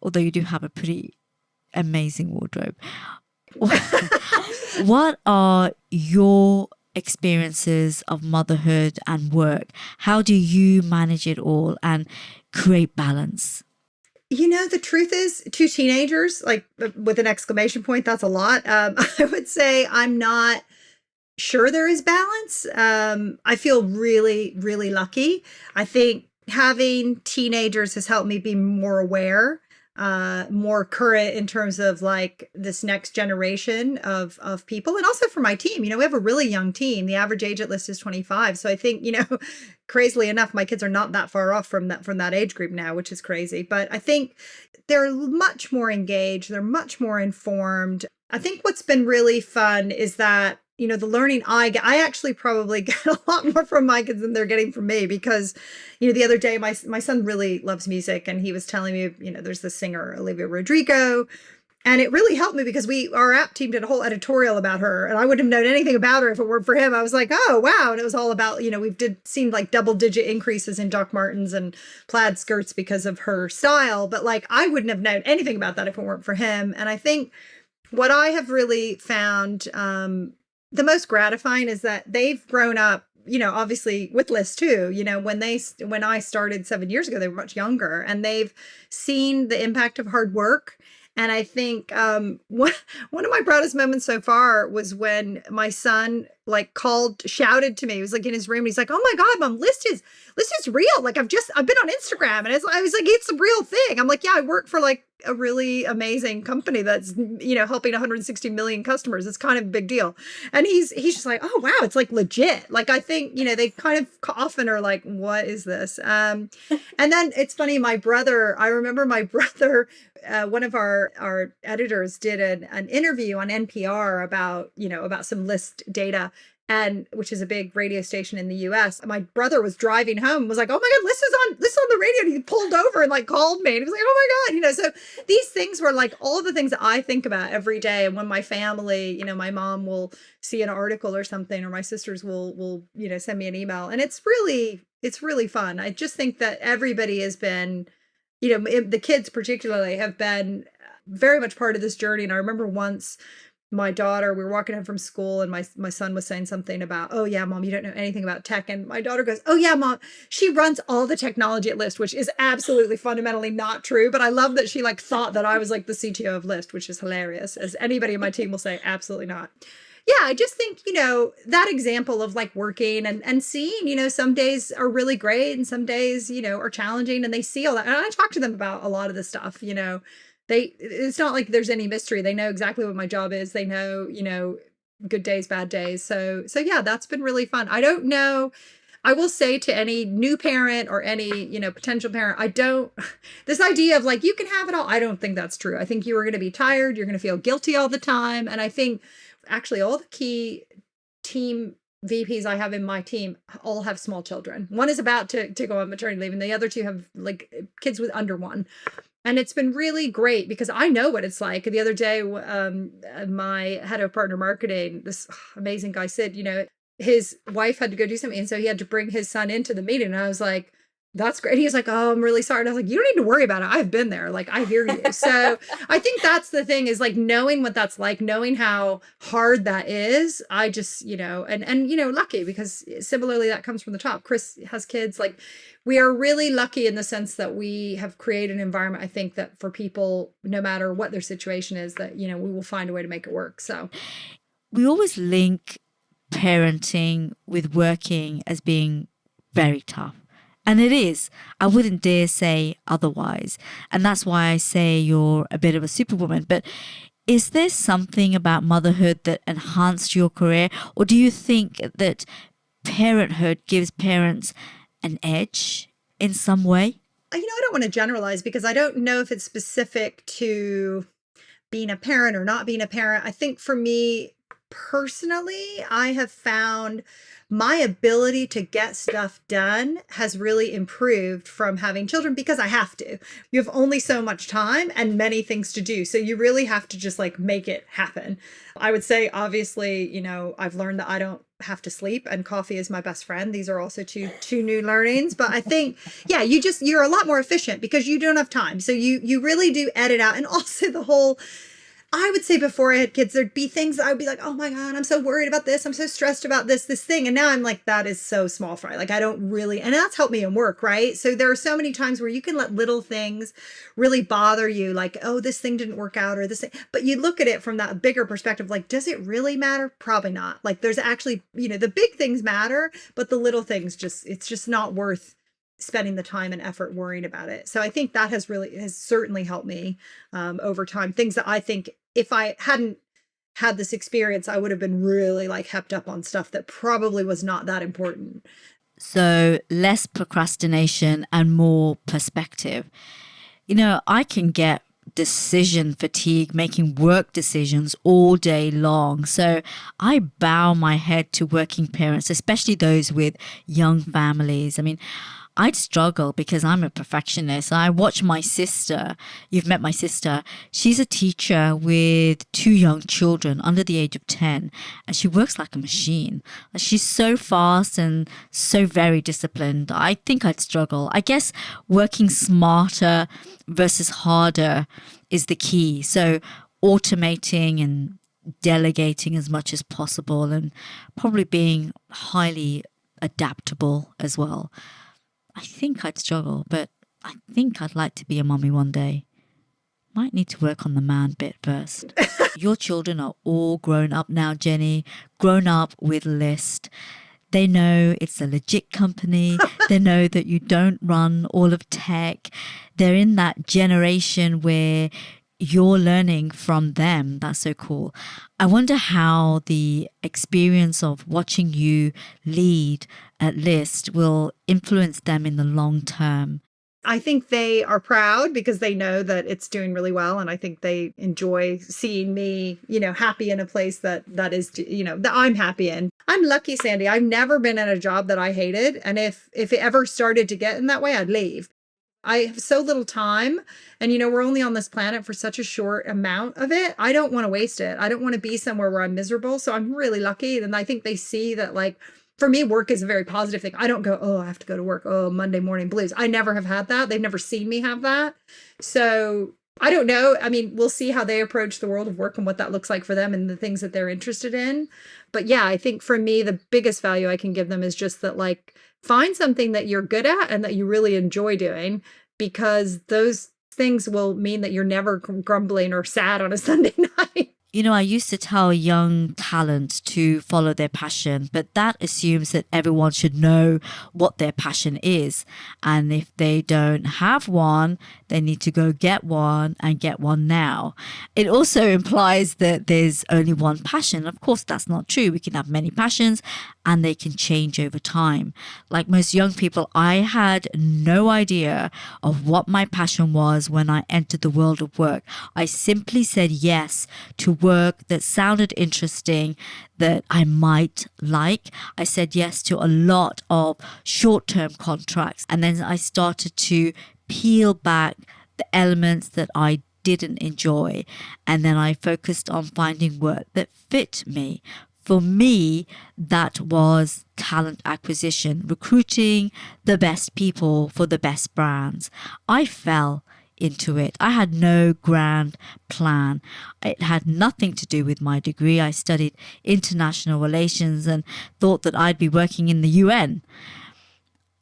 S1: Although you do have a pretty amazing wardrobe. What are your experiences of motherhood and work? How do you manage it all and create balance?
S2: The truth is, 2 teenagers, like with an exclamation point, that's a lot. I would say I'm not sure there is balance. I feel really, really lucky. I think having teenagers has helped me be more aware, more current in terms of like this next generation of people. And also for my team, we have a really young team. The average age at Lyst is 25. So I think, crazily enough, my kids are not that far off from that age group now, which is crazy. But I think they're much more engaged. They're much more informed. I think what's been really fun is that the learning I get, I actually probably get a lot more from my kids than they're getting from me, because, the other day, my son really loves music, and he was telling me, there's this singer, Olivia Rodrigo, and it really helped me because our app team did a whole editorial about her, and I wouldn't have known anything about her if it weren't for him. I was like, oh, wow. And it was all about, seemed like double-digit increases in Doc Martens and plaid skirts because of her style, but like, I wouldn't have known anything about that if it weren't for him. And I think what I have really found, the most gratifying is that they've grown up, obviously with Lyst too. When I started 7 years ago, they were much younger, and they've seen the impact of hard work. And I think one of my proudest moments so far was when my son like shouted to me. He was like in his room. And he's like, "Oh my God, Mom, Lyst is real. Like I've been on Instagram and I was like, it's a real thing." I'm like, "Yeah, I work for like a really amazing company that's, helping 160 million customers. It's kind of a big deal." And he's just like, "Oh wow, it's like legit." Like I think, they kind of often are like, "What is this?" And then it's funny, I remember my brother, one of our editors did an interview on NPR about some Lyst data, and which is a big radio station in the US. My brother was driving home and was like, "Oh my God, Lyst is on the radio." And he pulled over and like called me and he was like, "Oh my God." So these things were like all the things that I think about every day. And when my family, my mom will see an article or something, or my sisters will send me an email. And it's really fun. I just think that everybody has been, the kids particularly have been very much part of this journey. And I remember once my daughter, we were walking home from school and my son was saying something about, "Oh yeah, Mom, you don't know anything about tech." And my daughter goes, "Oh yeah, Mom, she runs all the technology at Lyst," which is absolutely fundamentally not true. But I love that she like thought that I was like the CTO of Lyst, which is hilarious. As anybody in my team will say, absolutely not. Yeah, I just think, that example of like working and seeing, some days are really great and some days, are challenging, and they see all that. And I talk to them about a lot of this stuff, it's not like there's any mystery. They know exactly what my job is. They know, good days, bad days. So yeah, that's been really fun. I don't know. I will say to any new parent or any, potential parent, this idea of like, you can have it all. I don't think that's true. I think you are going to be tired. You're going to feel guilty all the time. And I think actually all the key team VPs I have in my team all have small children. One is about to go on maternity leave and the other two have like kids with under one. And it's been really great because I know what it's like. The other day, my head of partner marketing, this amazing guy, said, his wife had to go do something. And so he had to bring his son into the meeting. And I was like, "That's great." He was like, "Oh, I'm really sorry." And I was like, "You don't need to worry about it. I've been there. Like, I hear you." So I think that's the thing, is like knowing what that's like, knowing how hard that is. I just, lucky, because similarly that comes from the top. Chris has kids. Like, we are really lucky in the sense that we have created an environment, I think, that for people, no matter what their situation is, that, we will find a way to make it work. So
S1: we always link parenting with working as being very tough. And it is. I wouldn't dare say otherwise. And that's why I say you're a bit of a superwoman. But is there something about motherhood that enhanced your career? Or do you think that parenthood gives parents an edge in some way?
S2: I don't want to generalize because I don't know if it's specific to being a parent or not being a parent. I think for me personally, I have found my ability to get stuff done has really improved from having children, because I have to. You have only so much time and many things to do. So you really have to just like make it happen. I would say, obviously, I've learned that I don't have to sleep and coffee is my best friend. These are also two new learnings. But I think, yeah, you're a lot more efficient because you don't have time. So you really do edit out. And also I would say before I had kids, there'd be things that I would be like, "Oh my God, I'm so worried about this. I'm so stressed about this thing." And now I'm like, that is so small fry. Like, I don't really, and that's helped me in work, right? So there are so many times where you can let little things really bother you. Like, "Oh, this thing didn't work out," or this thing. But you look at it from that bigger perspective, like, does it really matter? Probably not. Like, there's actually, the big things matter, but the little things it's just not worth spending the time and effort worrying about it. So I think that has certainly helped me over time. Things that I think if I hadn't had this experience, I would have been really like hepped up on stuff that probably was not that important.
S1: So less procrastination and more perspective. I can get decision fatigue making work decisions all day long. So I bow my head to working parents, especially those with young families. I mean, I'd struggle because I'm a perfectionist. I watch my sister. You've met my sister. She's a teacher with 2 young children under the age of 10, and she works like a machine. She's so fast and so very disciplined. I think I'd struggle. I guess working smarter versus harder is the key. So automating and delegating as much as possible, and probably being highly adaptable as well. I think I'd struggle, but I think I'd like to be a mommy one day. Might need to work on the man bit first. Your children are all grown up now, Jenny, grown up with Lyst. They know it's a legit company. They know that you don't run all of tech. They're in that generation where you're learning from them. That's so cool. I wonder how the experience of watching you lead at Lyst will influence them in the long term.
S2: I think they are proud because they know that it's doing really well. And I think they enjoy seeing me, happy in a place that is, that I'm happy in. I'm lucky, Sandy. I've never been in a job that I hated. And if it ever started to get in that way, I'd leave. I have so little time and, we're only on this planet for such a short amount of it. I don't want to waste it. I don't want to be somewhere where I'm miserable. So I'm really lucky. And I think they see that, like, for me, work is a very positive thing. I don't go, oh, I have to go to work. Oh, Monday morning blues. I never have had that. They've never seen me have that. So I don't know. I mean, we'll see how they approach the world of work and what that looks like for them and the things that they're interested in. But yeah, I think for me, the biggest value I can give them is just that, like, find something that you're good at and that you really enjoy doing, because those things will mean that you're never grumbling or sad on a Sunday night.
S1: I used to tell young talent to follow their passion, but that assumes that everyone should know what their passion is. And if they don't have one, they need to go get one and get one now. It also implies that there's only one passion. Of course, that's not true. We can have many passions and they can change over time. Like most young people, I had no idea of what my passion was when I entered the world of work. I simply said yes to work that sounded interesting, that I might like. I said yes to a lot of short-term contracts. And then I started to peel back the elements that I didn't enjoy. And then I focused on finding work that fit me. For me, that was talent acquisition, recruiting the best people for the best brands. I fell into it. I had no grand plan. It had nothing to do with my degree. I studied international relations and thought that I'd be working in the UN.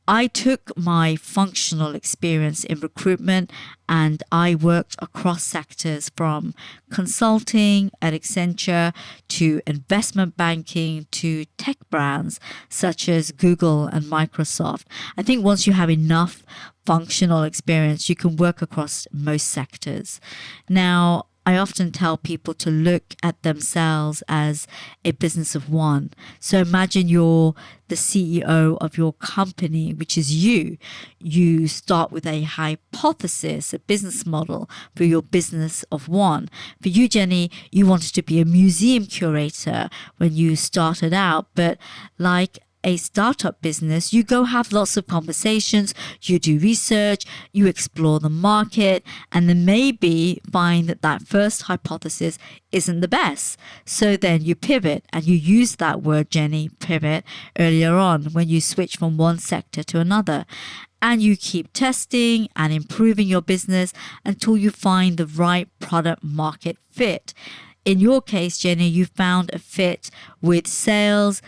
S1: I took my functional experience in recruitment and I worked across sectors from consulting at Accenture to investment banking to tech brands such as Google and Microsoft. I think once you have enough functional experience, you can work across most sectors. Now, I often tell people to look at themselves as a business of one. So imagine you're the CEO of your company, which is you. You start with a hypothesis, a business model for your business of one. For you, Jenny, you wanted to be a museum curator when you started out, but like a startup business, you go have lots of conversations, you do research, you explore the market, and then maybe find that that first hypothesis isn't the best. So then you pivot, and you use that word, Jenny, pivot, earlier on when you switch from one sector to another. And you keep testing and improving your business until you find the right product market fit. In your case, Jenny, you found a fit with sales,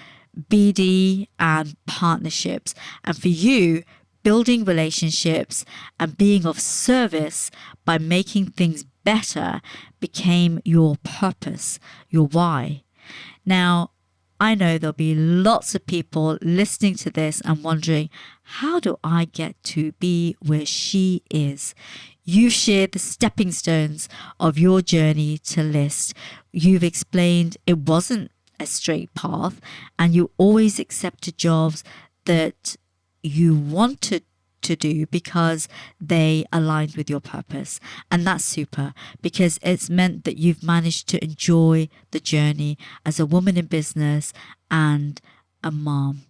S1: BD and partnerships. And for you, building relationships and being of service by making things better became your purpose, your why. Now, I know there'll be lots of people listening to this and wondering, how do I get to be where she is? You've shared the stepping stones of your journey to Lyst. You've explained it wasn't a straight path, and you always accepted jobs that you wanted to do because they aligned with your purpose. And that's super, because it's meant that you've managed to enjoy the journey as a woman in business and a mom.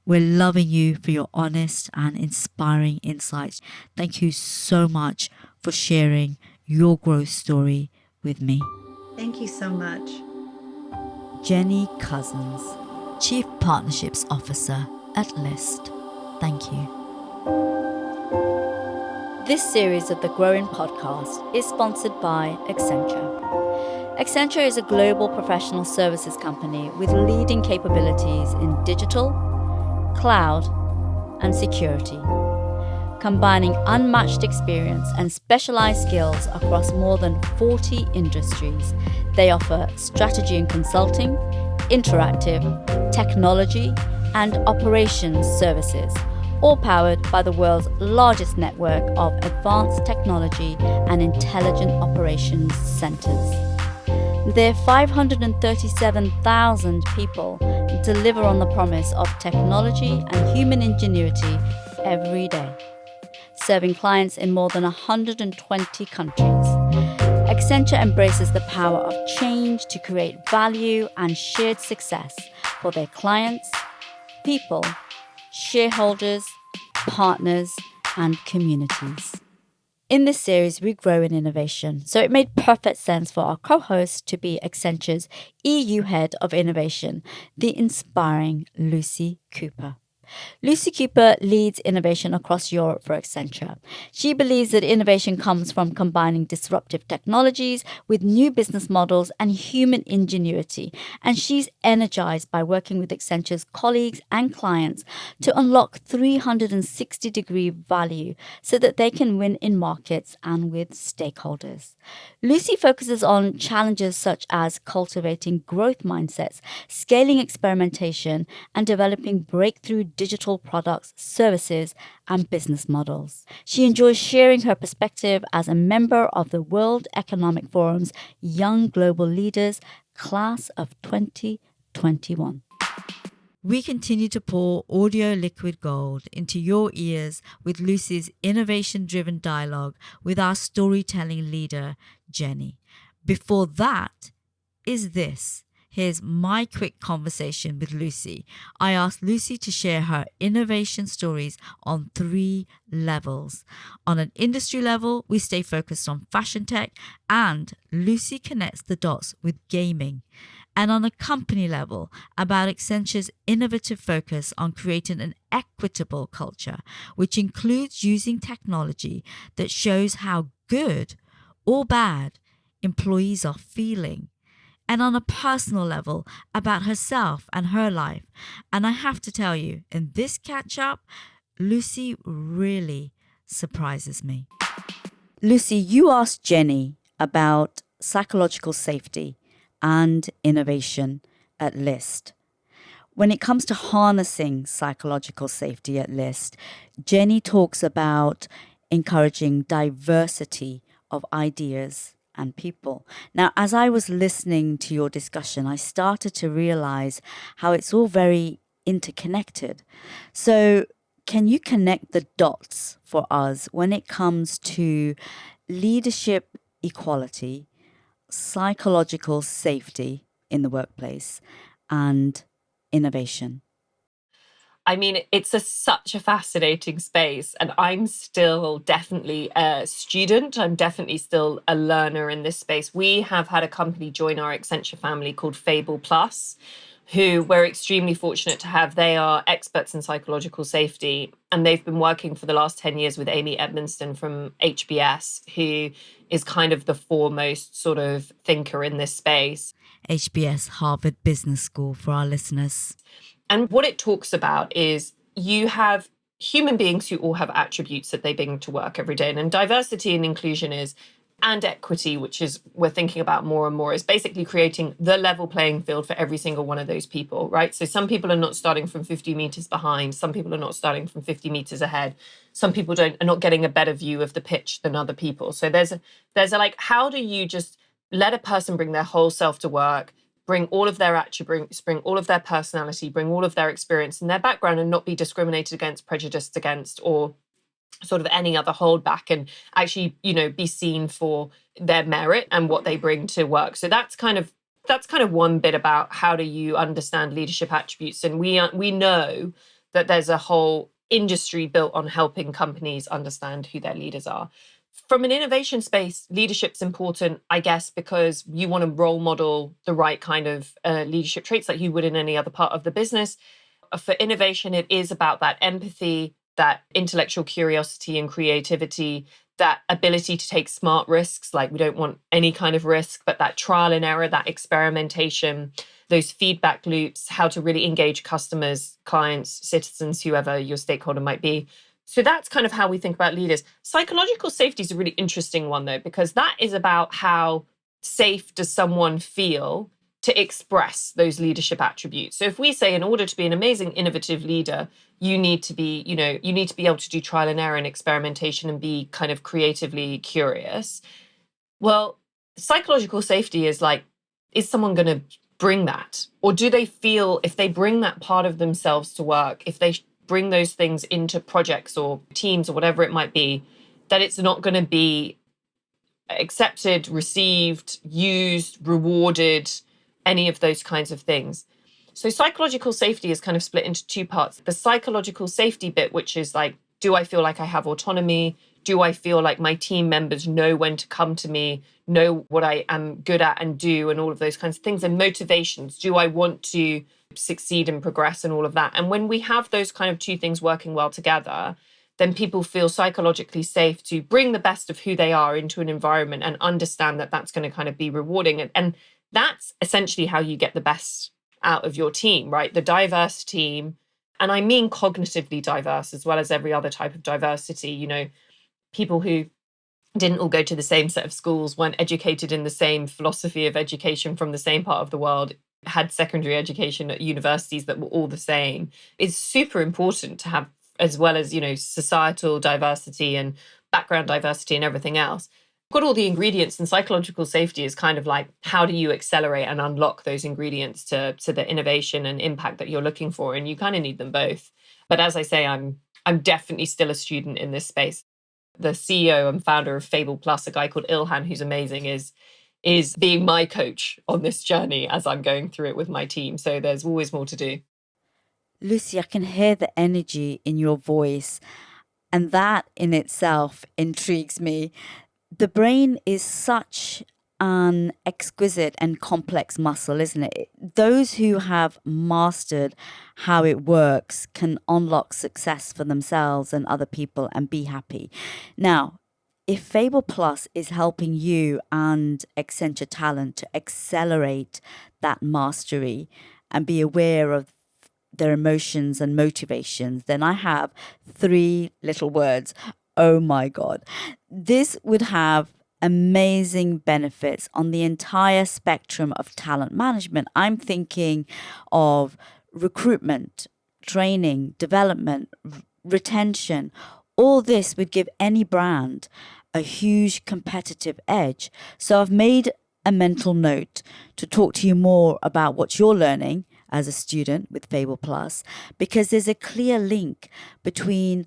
S1: We're loving you for your honest and inspiring insights. Thank you so much for sharing your growth story with me.
S2: Thank you so much.
S1: Jenny Cossons, Chief Partnerships Officer at Lyst. Thank you. This series of the Growing Podcast is sponsored by Accenture. Accenture is a global professional services company with leading capabilities in digital, cloud, and security. combining unmatched experience and specialized skills across more than 40 industries. They offer strategy and consulting, interactive, technology, and operations services, all powered by the world's largest network of advanced technology and intelligent operations centers. Their 537,000 people deliver on the promise of technology and human ingenuity every day, serving clients in more than 120 countries. Accenture embraces the power of change to create value and shared success for their clients, people, shareholders, partners, and communities. In this series, we grow in innovation, so it made perfect sense for our co-host to be Accenture's EU Head of Innovation, the inspiring Lucy Cooper. Lucy Cooper leads innovation across Europe for Accenture. She believes that innovation comes from combining disruptive technologies with new business models and human ingenuity, and she's energized by working with Accenture's colleagues and clients to unlock 360-degree value so that they can win in markets and with stakeholders. Lucy focuses on challenges such as cultivating growth mindsets, scaling experimentation, and developing breakthrough digital products, services, and business models. She enjoys sharing her perspective as a member of the World Economic Forum's Young Global Leaders Class of 2021. We continue to pour audio liquid gold into your ears with Lucy's innovation-driven dialogue with our storytelling leader, Jenny. Before that is this. Here's my quick conversation with Lucy. I asked Lucy to share her innovation stories on 3 levels. On an industry level, we stay focused on fashion tech, and Lucy connects the dots with gaming. And on a company level, about Accenture's innovative focus on creating an equitable culture, which includes using technology that shows how good or bad employees are feeling. And on a personal level, about herself and her life. And I have to tell you, in this catch-up, Lucy really surprises me. Lucy, you asked Jenny about psychological safety and innovation at Lyst. When it comes to harnessing psychological safety at Lyst, Jenny talks about encouraging diversity of ideas and people. Now, as I was listening to your discussion, I started to realize how it's all very interconnected. So can you connect the dots for us when it comes to leadership equality, psychological safety in the workplace, and innovation?
S3: I mean, it's such a fascinating space, and I'm still definitely a student. I'm definitely still a learner in this space. We have had a company join our Accenture family called Fable Plus, who we're extremely fortunate to have. They are experts in psychological safety, and they've been working for the last 10 years with Amy Edmonston from HBS, who is kind of the foremost sort of thinker in this space.
S1: HBS, Harvard Business School, for our listeners.
S3: And what it talks about is you have human beings who all have attributes that they bring to work every day. And diversity and inclusion and equity, which is we're thinking about more and more, is basically creating the level playing field for every single one of those people, right? So some people are not starting from 50 meters behind. Some people are not starting from 50 meters ahead. Some people are not getting a better view of the pitch than other people. So there's a like, how do you just let a person bring their whole self to work, bring all of their attributes, bring all of their personality, bring all of their experience and their background, and not be discriminated against, prejudiced against, or sort of any other holdback, and actually, be seen for their merit and what they bring to work. So that's kind of one bit about how do you understand leadership attributes. And we know that there's a whole industry built on helping companies understand who their leaders are. From an innovation space, leadership's important, I guess, because you want to role model the right kind of leadership traits like you would in any other part of the business. For innovation, it is about that empathy, that intellectual curiosity and creativity, that ability to take smart risks. Like, we don't want any kind of risk, but that trial and error, that experimentation, those feedback loops, how to really engage customers, clients, citizens, whoever your stakeholder might be. So that's kind of how we think about leaders. Psychological safety is a really interesting one, though, because that is about how safe does someone feel to express those leadership attributes. So if we say in order to be an amazing, innovative leader, you need to be, you need to be able to do trial and error and experimentation and be kind of creatively curious. Well, psychological safety is like, is someone going to bring that? Or do they feel if they bring that part of themselves to work, if they bring those things into projects or teams or whatever it might be, that it's not going to be accepted, received, used, rewarded, any of those kinds of things. So psychological safety is kind of split into two parts. The psychological safety bit, which is like, do I feel like I have autonomy? Do I feel like my team members know when to come to me, know what I am good at and do, and all of those kinds of things? And motivations. Do I want to succeed and progress and all of that? And when we have those kind of two things working well together, then people feel psychologically safe to bring the best of who they are into an environment and understand that that's going to kind of be rewarding. And that's essentially how you get the best out of your team, right? The diverse team. And I mean cognitively diverse as well as every other type of diversity. People who didn't all go to the same set of schools, weren't educated in the same philosophy of education from the same part of the world, had secondary education at universities that were all the same. It's super important to have, as well as, societal diversity and background diversity and everything else. Got all the ingredients, and psychological safety is kind of like, how do you accelerate and unlock those ingredients to the innovation and impact that you're looking for? And you kind of need them both. But as I say, I'm definitely still a student in this space. The CEO and founder of Fable Plus, a guy called Ilhan, who's amazing, is being my coach on this journey as I'm going through it with my team. So there's always more to do.
S1: Lucy, I can hear the energy in your voice, and that in itself intrigues me. The brain is such an exquisite and complex muscle, isn't it? Those who have mastered how it works can unlock success for themselves and other people and be happy. Now, if Fable Plus is helping you and Accenture Talent to accelerate that mastery and be aware of their emotions and motivations, then I have 3 little words. Oh my God. This would have amazing benefits on the entire spectrum of talent management. I'm thinking of recruitment, training, development, retention. All this would give any brand a huge competitive edge. So I've made a mental note to talk to you more about what you're learning as a student with Fable Plus, because there's a clear link between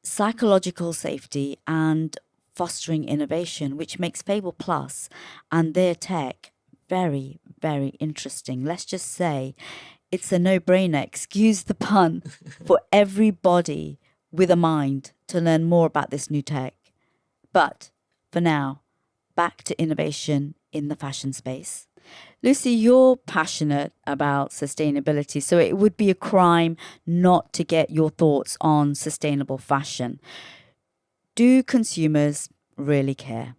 S1: psychological safety and fostering innovation, which makes Fable Plus and their tech very, very interesting. Let's just say it's a no-brainer, excuse the pun, for everybody with a mind to learn more about this new tech. But for now, back to innovation in the fashion space. Lucy, you're passionate about sustainability, so it would be a crime not to get your thoughts on sustainable fashion. Do consumers really care?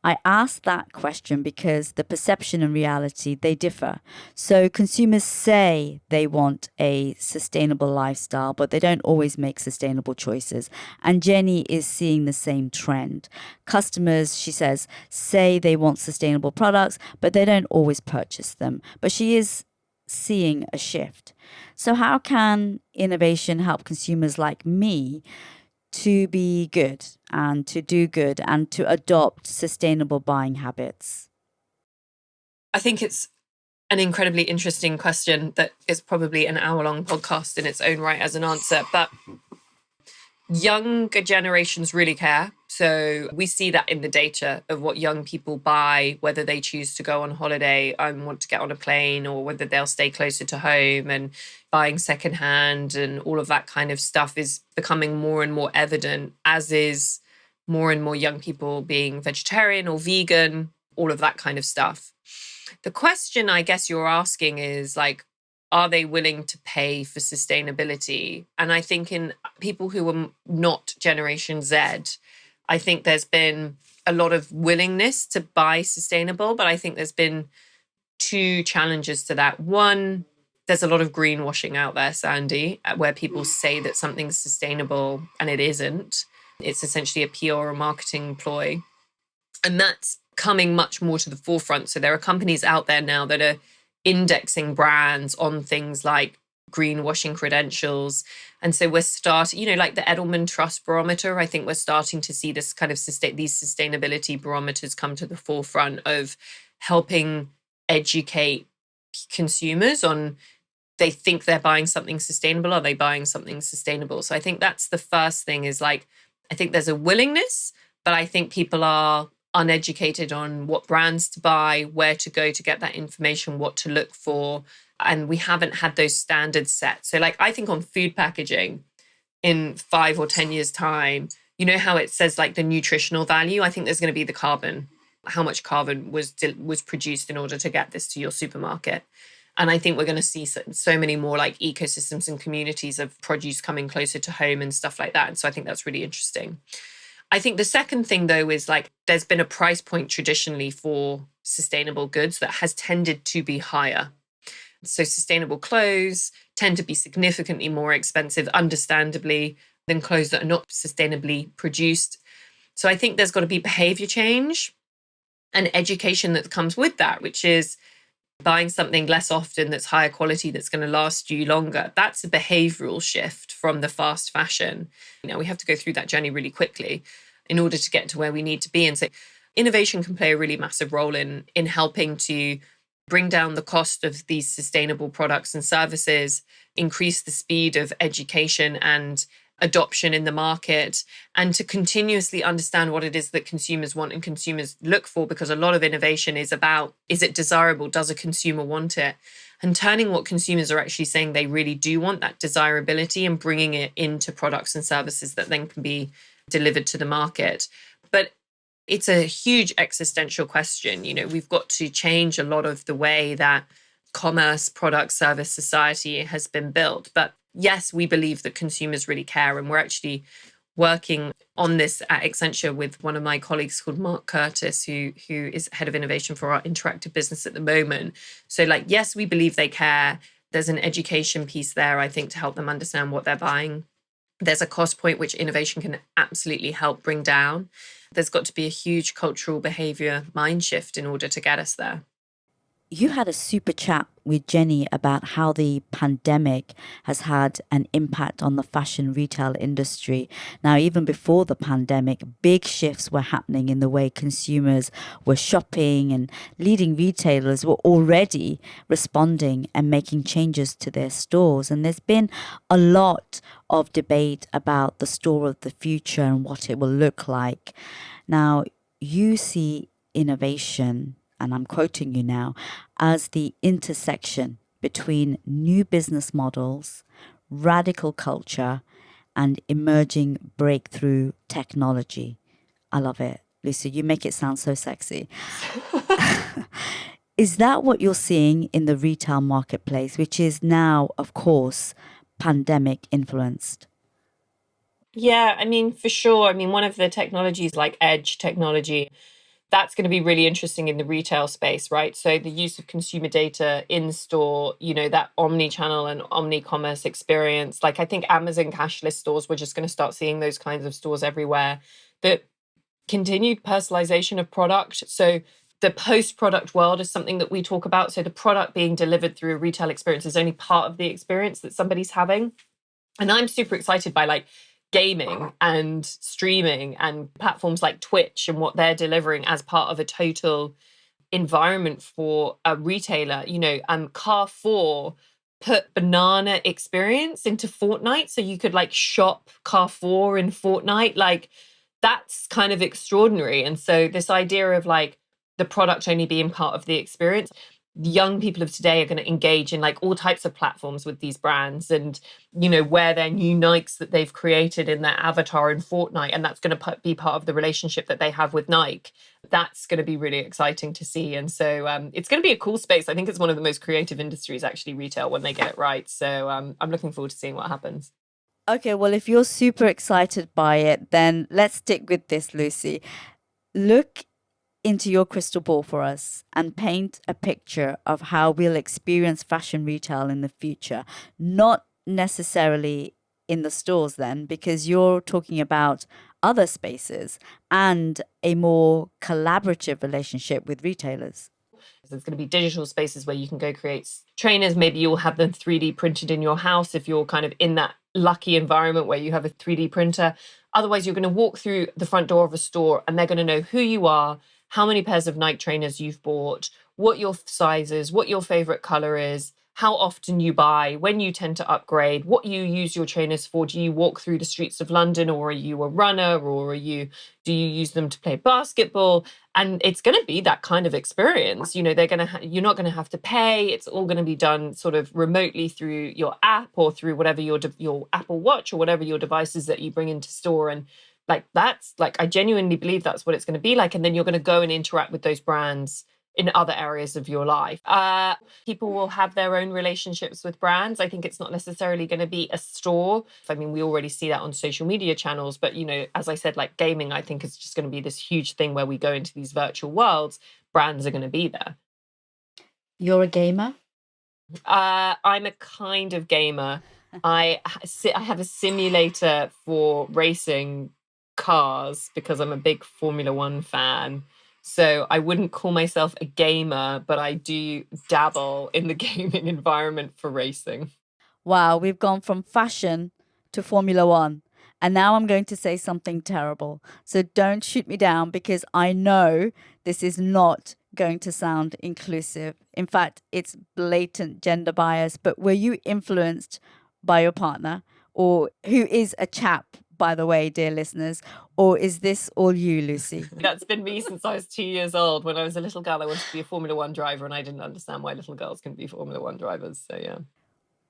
S1: I ask that question because the perception and reality, they differ. So consumers say they want a sustainable lifestyle, but they don't always make sustainable choices. And Jenny is seeing the same trend. Customers, she says, say they want sustainable products, but they don't always purchase them. But she is seeing a shift. So how can innovation help consumers like me to be good and to do good and to adopt sustainable buying habits?
S3: I think it's an incredibly interesting question that is probably an hour-long podcast in its own right as an answer. But younger generations really care. So we see that in the data of what young people buy, whether they choose to go on holiday and want to get on a plane, or whether they'll stay closer to home, and buying secondhand and all of that kind of stuff is becoming more and more evident, as is more and more young people being vegetarian or vegan, all of that kind of stuff. The question I guess you're asking is like, are they willing to pay for sustainability? And I think in people who are not Generation Z, I think there's been a lot of willingness to buy sustainable, but I think there's been 2 challenges to that. One, there's a lot of greenwashing out there, Sandy, where people say that something's sustainable and it isn't. It's essentially a PR or marketing ploy. And that's coming much more to the forefront. So there are companies out there now that are indexing brands on things like greenwashing credentials. And so we're starting, like the Edelman Trust Barometer, I think we're starting to see this kind of these sustainability barometers come to the forefront of helping educate consumers on, they think they're buying something sustainable. Are they buying something sustainable? So I think that's the first thing is I think there's a willingness, but I think people are uneducated on what brands to buy, where to go to get that information, what to look for. And we haven't had those standards set. So I think on food packaging in 5 or 10 years time, how it says the nutritional value, I think there's going to be the carbon, how much carbon was produced in order to get this to your supermarket. And I think we're going to see so many more ecosystems and communities of produce coming closer to home and stuff like that. And so I think that's really interesting. I think the second thing, though, is there's been a price point traditionally for sustainable goods that has tended to be higher. So sustainable clothes tend to be significantly more expensive, understandably, than clothes that are not sustainably produced. So I think there's got to be behavior change and education that comes with that, which is buying something less often that's higher quality, that's going to last you longer. That's a behavioral shift from the fast fashion. We have to go through that journey really quickly in order to get to where we need to be. And so innovation can play a really massive role in helping to bring down the cost of these sustainable products and services, increase the speed of education and adoption in the market, and to continuously understand what it is that consumers want and consumers look for, because a lot of innovation is about, is it desirable? Does a consumer want it? And turning what consumers are actually saying they really do want, that desirability, and bringing it into products and services that then can be delivered to the market. But it's a huge existential question. We've got to change a lot of the way that commerce, product, service, society has been built. But yes, we believe that consumers really care. And we're actually working on this at Accenture with one of my colleagues called Mark Curtis, who is head of innovation for our interactive business at the moment. So yes, we believe they care. There's an education piece there, I think, to help them understand what they're buying. There's a cost point which innovation can absolutely help bring down. There's got to be a huge cultural behavior mind shift in order to get us there.
S1: You had a super chat with Jenny about how the pandemic has had an impact on the fashion retail industry. Now, even before the pandemic, big shifts were happening in the way consumers were shopping, and leading retailers were already responding and making changes to their stores. And there's been a lot of debate about the store of the future and what it will look like. Now, you see innovation, and I'm quoting you now, as the intersection between new business models, radical culture, and emerging breakthrough technology. I love it. Lucy, you make it sound so sexy. Is that what you're seeing in the retail marketplace, which is now, of course, pandemic influenced?
S3: Yeah, for sure. One of the technologies like edge technology, that's going to be really interesting in the retail space, right? So the use of consumer data in store, that omni-channel and omni-commerce experience. I think Amazon cashless stores, we're just going to start seeing those kinds of stores everywhere. The continued personalization of product. So the post-product world is something that we talk about. So the product being delivered through a retail experience is only part of the experience that somebody's having. And I'm super excited by gaming and streaming and platforms like Twitch and what they're delivering as part of a total environment for a retailer. Carrefour put banana experience into Fortnite, so you could shop Carrefour in Fortnite. That's kind of extraordinary. And so this idea of the product only being part of the experience, the young people of today are going to engage in all types of platforms with these brands, and wear their new Nikes that they've created in their avatar in Fortnite, and that's going to be part of the relationship that they have with Nike. That's going to be really exciting to see. And so it's going to be a cool space. I think it's one of the most creative industries, actually, retail, when they get it right. So I'm looking forward to seeing what happens.
S1: Okay, well, if you're super excited by it, then let's stick with this, Lucy. Look into your crystal ball for us and paint a picture of how we'll experience fashion retail in the future. Not necessarily in the stores then, because you're talking about other spaces and a more collaborative relationship with retailers.
S3: There's going to be digital spaces where you can go create trainers. Maybe you'll have them 3D printed in your house if you're kind of in that lucky environment where you have a 3D printer. Otherwise, you're going to walk through the front door of a store and they're going to know who you are, how many pairs of Nike trainers you've bought, what your size is, what your favorite color is, how often you buy, when you tend to upgrade, what you use your trainers for. Do you walk through the streets of London, or are you a runner, or do you use them to play basketball? And it's going to be that kind of experience. You know, you're not going to have to pay. It's all going to be done sort of remotely through your app or through whatever your Apple Watch or whatever your devices that you bring into store. And I genuinely believe that's what it's going to be like. And then you're going to go and interact with those brands in other areas of your life. People will have their own relationships with brands. I think it's not necessarily going to be a store. I mean, we already see that on social media channels, but, you know, as I said, like gaming, I think is just going to be this huge thing where we go into these virtual worlds. Brands are going to be there.
S1: You're a gamer?
S3: I'm a kind of gamer. I have a simulator for racing cars because I'm a big Formula One fan. So I wouldn't call myself a gamer, but I do dabble in the gaming environment for racing.
S1: Wow, we've gone from fashion to Formula One. And now I'm going to say something terrible. So don't shoot me down, because I know this is not going to sound inclusive. In fact, it's blatant gender bias. But were you influenced by your partner, or who is a chap, by the way, dear listeners, or is this all you, Lucy?
S3: That's been me since I was 2 years old. When I was a little girl, I wanted to be a Formula One driver, and I didn't understand why little girls can be Formula One drivers. So, yeah.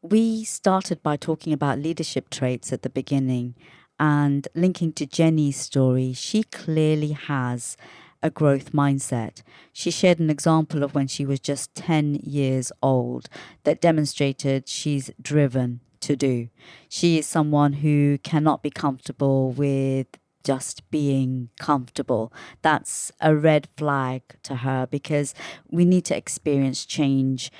S1: We started by talking about leadership traits at the beginning, and linking to Jenny's story, she clearly has a growth mindset. She shared an example of when she was just 10 years old that demonstrated she's driven to do. She is someone who cannot be comfortable with just being comfortable. That's a red flag to her, because we need to experience change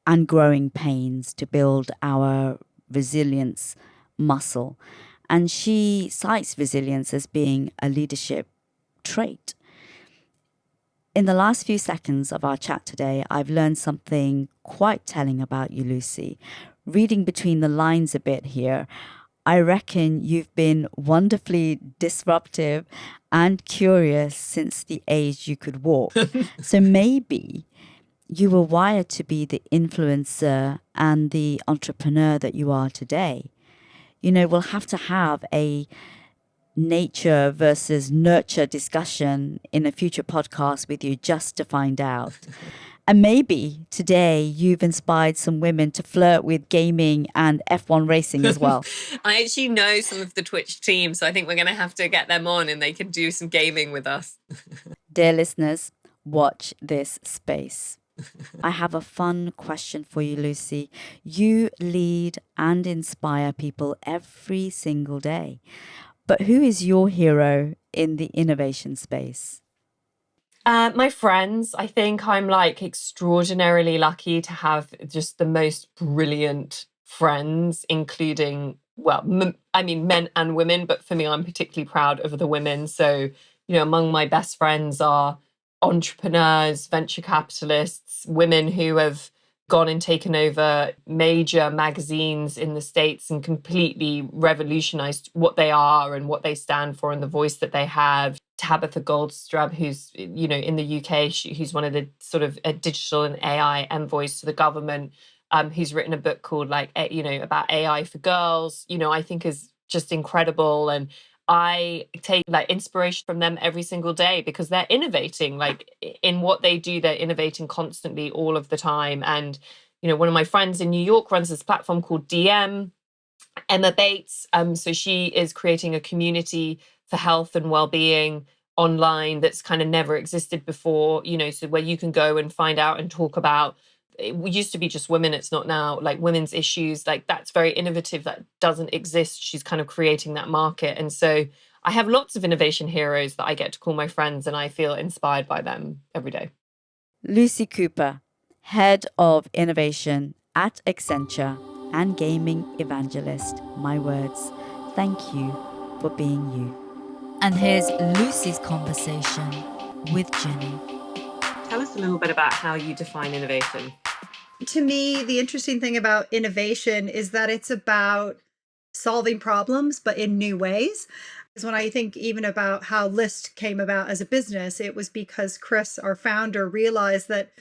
S1: and growing pains to build our resilience muscle. And she cites resilience as being a leadership trait. In the last few seconds of our chat today, I've learned something quite telling about you, Lucy. Reading between the lines a bit here, I reckon you've been wonderfully disruptive and curious since the age you could walk. So maybe you were wired to be the influencer and the entrepreneur that you are today. You know, we'll have to have a nature versus nurture discussion in a future podcast with you just to find out. And maybe today you've inspired some women to flirt with gaming and F1 racing as well.
S3: I actually know some of the Twitch team, so I think we're going to have to get them on and they can do some gaming with us.
S1: Dear listeners, watch this space. I have a fun question for you, Lucy. You lead and inspire people every single day. But who is your hero in the innovation space?
S3: My friends. I think I'm extraordinarily lucky to have just the most brilliant friends, including, men and women, but for me, I'm particularly proud of the women. So, among my best friends are entrepreneurs, venture capitalists, women who have gone and taken over major magazines in the States and completely revolutionized what they are and what they stand for and the voice that they have. Tabitha Goldstrub, who's, in the UK, who's one of the sort of digital and AI envoys to the government, who's written a book called about AI for girls, I think is just incredible. And I take inspiration from them every single day because they're innovating in what they do. They're innovating constantly all of the time. And, one of my friends in New York runs this platform called DM, Emma Bates. So she is creating a community for health and well-being online that's kind of never existed before, so where you can go and find out and talk about, it used to be just women, it's not now, women's issues, that's very innovative, that doesn't exist. She's kind of creating that market. And so I have lots of innovation heroes that I get to call my friends, and I feel inspired by them every day.
S1: Lucy Cooper, Head of Innovation at Accenture and Gaming Evangelist. My words, thank you for being you. And here's Lucy's conversation with Jenny.
S3: Tell us a little bit about how you define innovation.
S2: To me, the interesting thing about innovation is that it's about solving problems, but in new ways. Because when I think even about how Lyst came about as a business, it was because Chris, our founder, realized that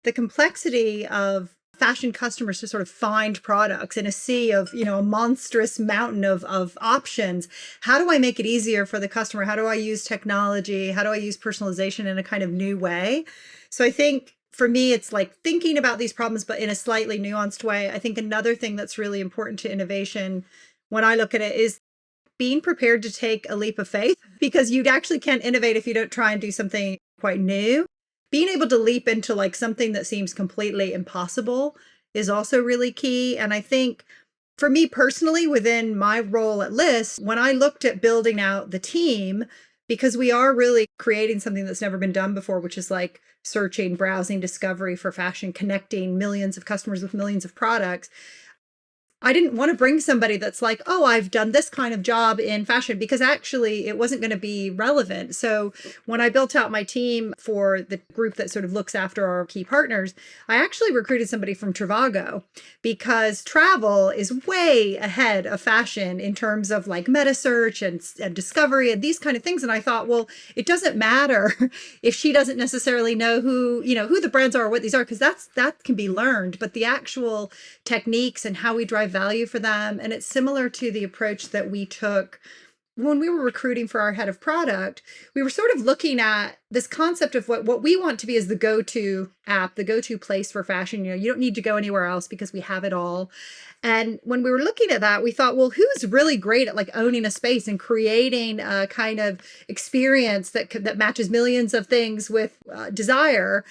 S2: the complexity of fashion customers to sort of find products in a sea of, a monstrous mountain of options. How do I make it easier for the customer? How do I use technology? How do I use personalization in a kind of new way? So I think for me, it's like thinking about these problems, but in a slightly nuanced way. I think another thing that's really important to innovation when I look at it is being prepared to take a leap of faith, because you actually can't innovate if you don't try and do something quite new. Being able to leap into like something that seems completely impossible is also really key. And I think for me personally, within my role at Lyst, when I looked at building out the team, because we are really creating something that's never been done before, which is like searching, browsing, discovery for fashion, connecting millions of customers with millions of products. I didn't want to bring somebody that's like, oh, I've done this kind of job in fashion, because actually it wasn't going to be relevant. So when I built out my team for the group that sort of looks after our key partners, I actually recruited somebody from Trivago, because travel is way ahead of fashion in terms of like meta search and discovery and these kind of things. And I thought, well, it doesn't matter if she doesn't necessarily know who the brands are or what these are, because that can be learned. But the actual techniques and how we drive value for them. And it's similar to the approach that we took when we were recruiting for our head of product. We were sort of looking at this concept of what we want to be as the go-to app, the go-to place for fashion. You don't need to go anywhere else because we have it all. And when we were looking at that, we thought, well, who's really great at like owning a space and creating a kind of experience that matches millions of things with desire?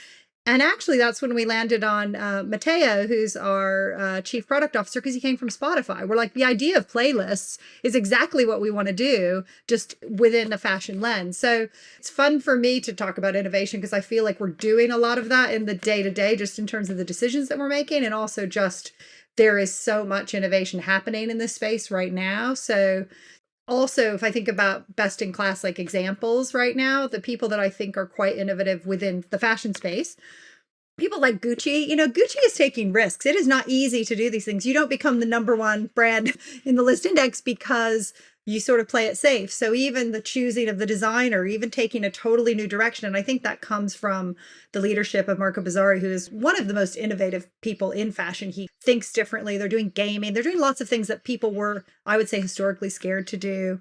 S2: And actually, that's when we landed on Matteo, who's our chief product officer, because he came from Spotify. We're like, the idea of playlists is exactly what we want to do, just within a fashion lens. So it's fun for me to talk about innovation, because I feel like we're doing a lot of that in the day-to-day, just in terms of the decisions that we're making. And also just there is so much innovation happening in this space right now. So also, if I think about best in class like examples right now, the people that I think are quite innovative within the fashion space, people like Gucci. Gucci is taking risks. It is not easy to do these things. You don't become the number one brand in the Lyst Index because you sort of play it safe. So even the choosing of the designer, even taking a totally new direction. And I think that comes from the leadership of Marco Bizzarri, who is one of the most innovative people in fashion. He thinks differently. They're doing gaming. They're doing lots of things that people were, I would say, historically scared to do.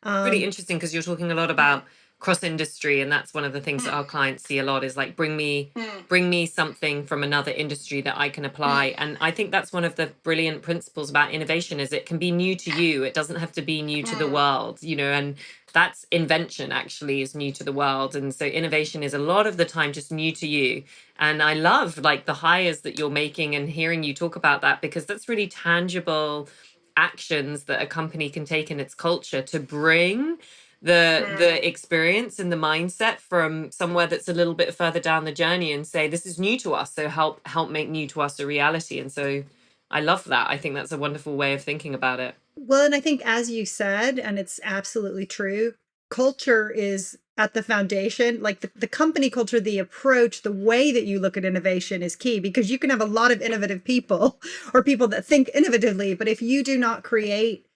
S3: Really interesting, because you're talking a lot about cross industry, and that's one of the things that our clients see a lot is like, bring me something from another industry that I can apply. And I think that's one of the brilliant principles about innovation, is it can be new to you. It doesn't have to be new to the world, and that's invention actually is new to the world. And so innovation is a lot of the time just new to you. And I love like the hires that you're making and hearing you talk about that, because that's really tangible actions that a company can take in its culture to bring the experience and the mindset from somewhere that's a little bit further down the journey and say, this is new to us, so help make new to us a reality. And so I love that. I think that's a wonderful way of thinking about it.
S2: Well, and I think, as you said, and it's absolutely true, culture is at the foundation. Like the company culture, the approach, the way that you look at innovation is key, because you can have a lot of innovative people or people that think innovatively, but if you do not create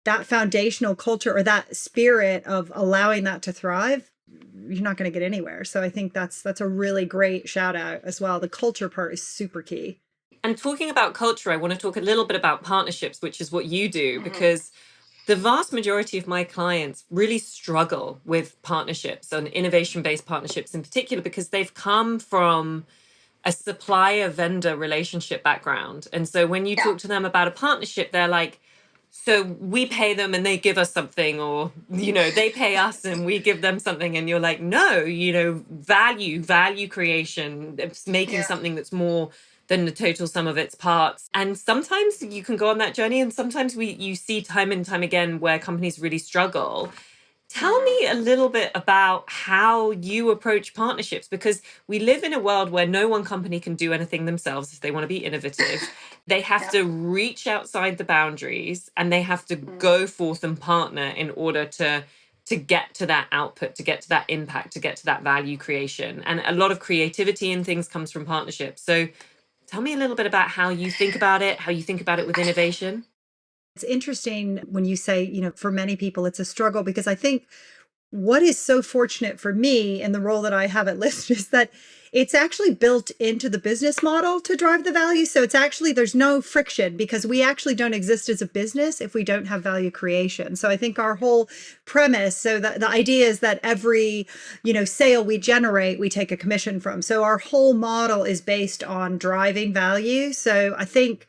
S2: that foundational culture or that spirit of allowing that to thrive, you're not going to get anywhere. So I think that's a really great shout out as well. The culture part is super key.
S3: And talking about culture, I want to talk a little bit about partnerships, which is what you do, because the vast majority of my clients really struggle with partnerships and innovation-based partnerships in particular, because they've come from a supplier-vendor relationship background. And so when you talk to them about a partnership, they're like, so we pay them and they give us something, or, they pay us and we give them something. And you're like, no, value creation, it's making something that's more than the total sum of its parts. And sometimes you can go on that journey, and sometimes you see time and time again where companies really struggle. Tell me a little bit about how you approach partnerships, because we live in a world where no one company can do anything themselves if they want to be innovative. They have to reach outside the boundaries and they have to go forth and partner in order to get to that output, to get to that impact, to get to that value creation. And a lot of creativity in things comes from partnerships. So tell me a little bit about how you think about it, how you think about it with innovation.
S2: It's interesting when you say, for many people, it's a struggle, because I think what is so fortunate for me in the role that I have at Lyst is that it's actually built into the business model to drive the value. So there's no friction, because we actually don't exist as a business if we don't have value creation. So I think our whole premise, so the idea is that every, sale we generate, we take a commission from. So our whole model is based on driving value. So I think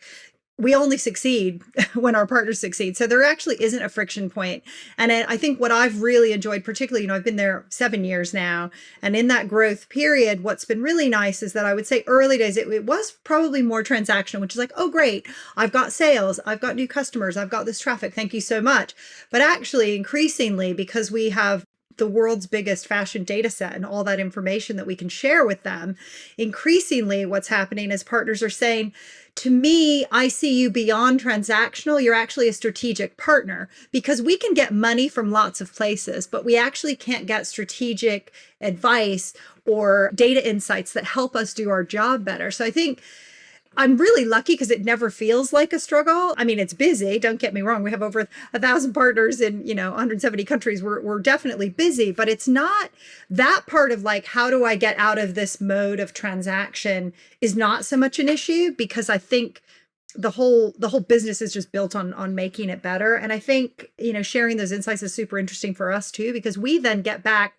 S2: we only succeed when our partners succeed. So there actually isn't a friction point. And I think what I've really enjoyed, particularly, I've been there 7 years now. And in that growth period, what's been really nice is that I would say early days, it was probably more transactional, which is like, oh, great, I've got sales, I've got new customers, I've got this traffic, thank you so much. But actually, increasingly, because we have the world's biggest fashion data set and all that information that we can share with them, increasingly what's happening is partners are saying, to me, I see you beyond transactional. You're actually a strategic partner, because we can get money from lots of places, but we actually can't get strategic advice or data insights that help us do our job better. So I think I'm really lucky because it never feels like a struggle. I mean, it's busy. Don't get me wrong. We have over 1,000 partners in, 170 countries. We're definitely busy, but it's not that part of like, how do I get out of this mode of transaction is not so much an issue, because I think the whole business is just built on making it better. And I think, sharing those insights is super interesting for us too, because we then get back,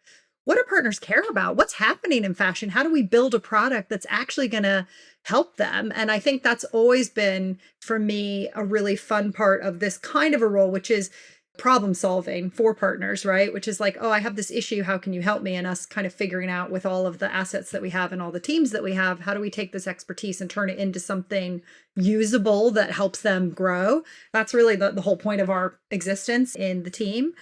S2: what do partners care about? What's happening in fashion? How do we build a product that's actually going to help them? And I think that's always been, for me, a really fun part of this kind of a role, which is problem solving for partners, right? Which is like, oh, I have this issue. How can you help me? And us kind of figuring out, with all of the assets that we have and all the teams that we have, how do we take this expertise and turn it into something usable that helps them grow? That's really the whole point of our existence in the team.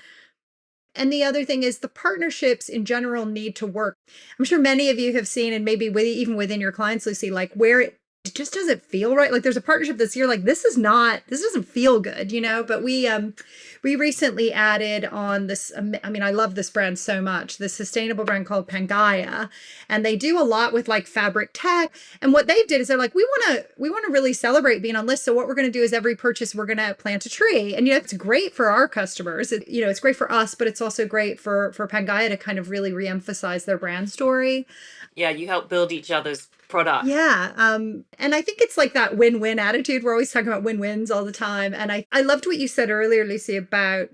S2: And the other thing is the partnerships in general need to work. I'm sure many of you have seen, and maybe even within your clients, Lucy, like where it just doesn't feel right. Like there's a partnership this year, like this doesn't feel good, But we recently added on this. I love this brand so much. This sustainable brand called Pangaea, and they do a lot with like fabric tech. And what they did is they're like, we want to really celebrate being on Lyst. So what we're going to do is every purchase we're going to plant a tree, and it's great for our customers. It's great for us, but it's also great for Pangaea to kind of really reemphasize their brand story.
S3: Yeah, you help build each other's product.
S2: Yeah. And I think it's like that win-win attitude. We're always talking about win-wins all the time. And I loved what you said earlier, Lucy, about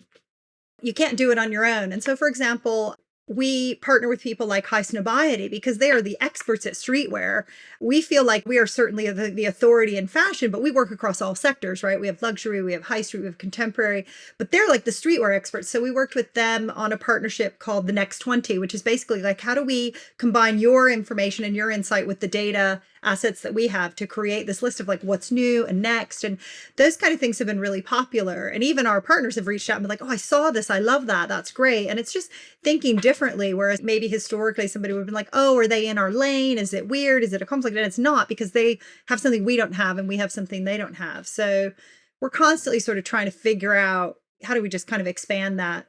S2: you can't do it on your own. And so, for example, we partner with people like High Snobiety because they are the experts at streetwear. We feel like we are certainly the authority in fashion, but we work across all sectors, right? We have luxury, we have high street, we have contemporary, but they're like the streetwear experts. So we worked with them on a partnership called the Next 20, which is basically like, how do we combine your information and your insight with the data assets that we have to create this list of like what's new and next, and those kind of things have been really popular. And even our partners have reached out and been like, oh, I saw this, I love that, that's great. And it's just thinking differently, whereas maybe historically somebody would have been like, oh, are they in our lane, is it weird, is it a conflict? And it's not, because they have something we don't have and we have something they don't have. So we're constantly sort of trying to figure out, how do we just kind of expand that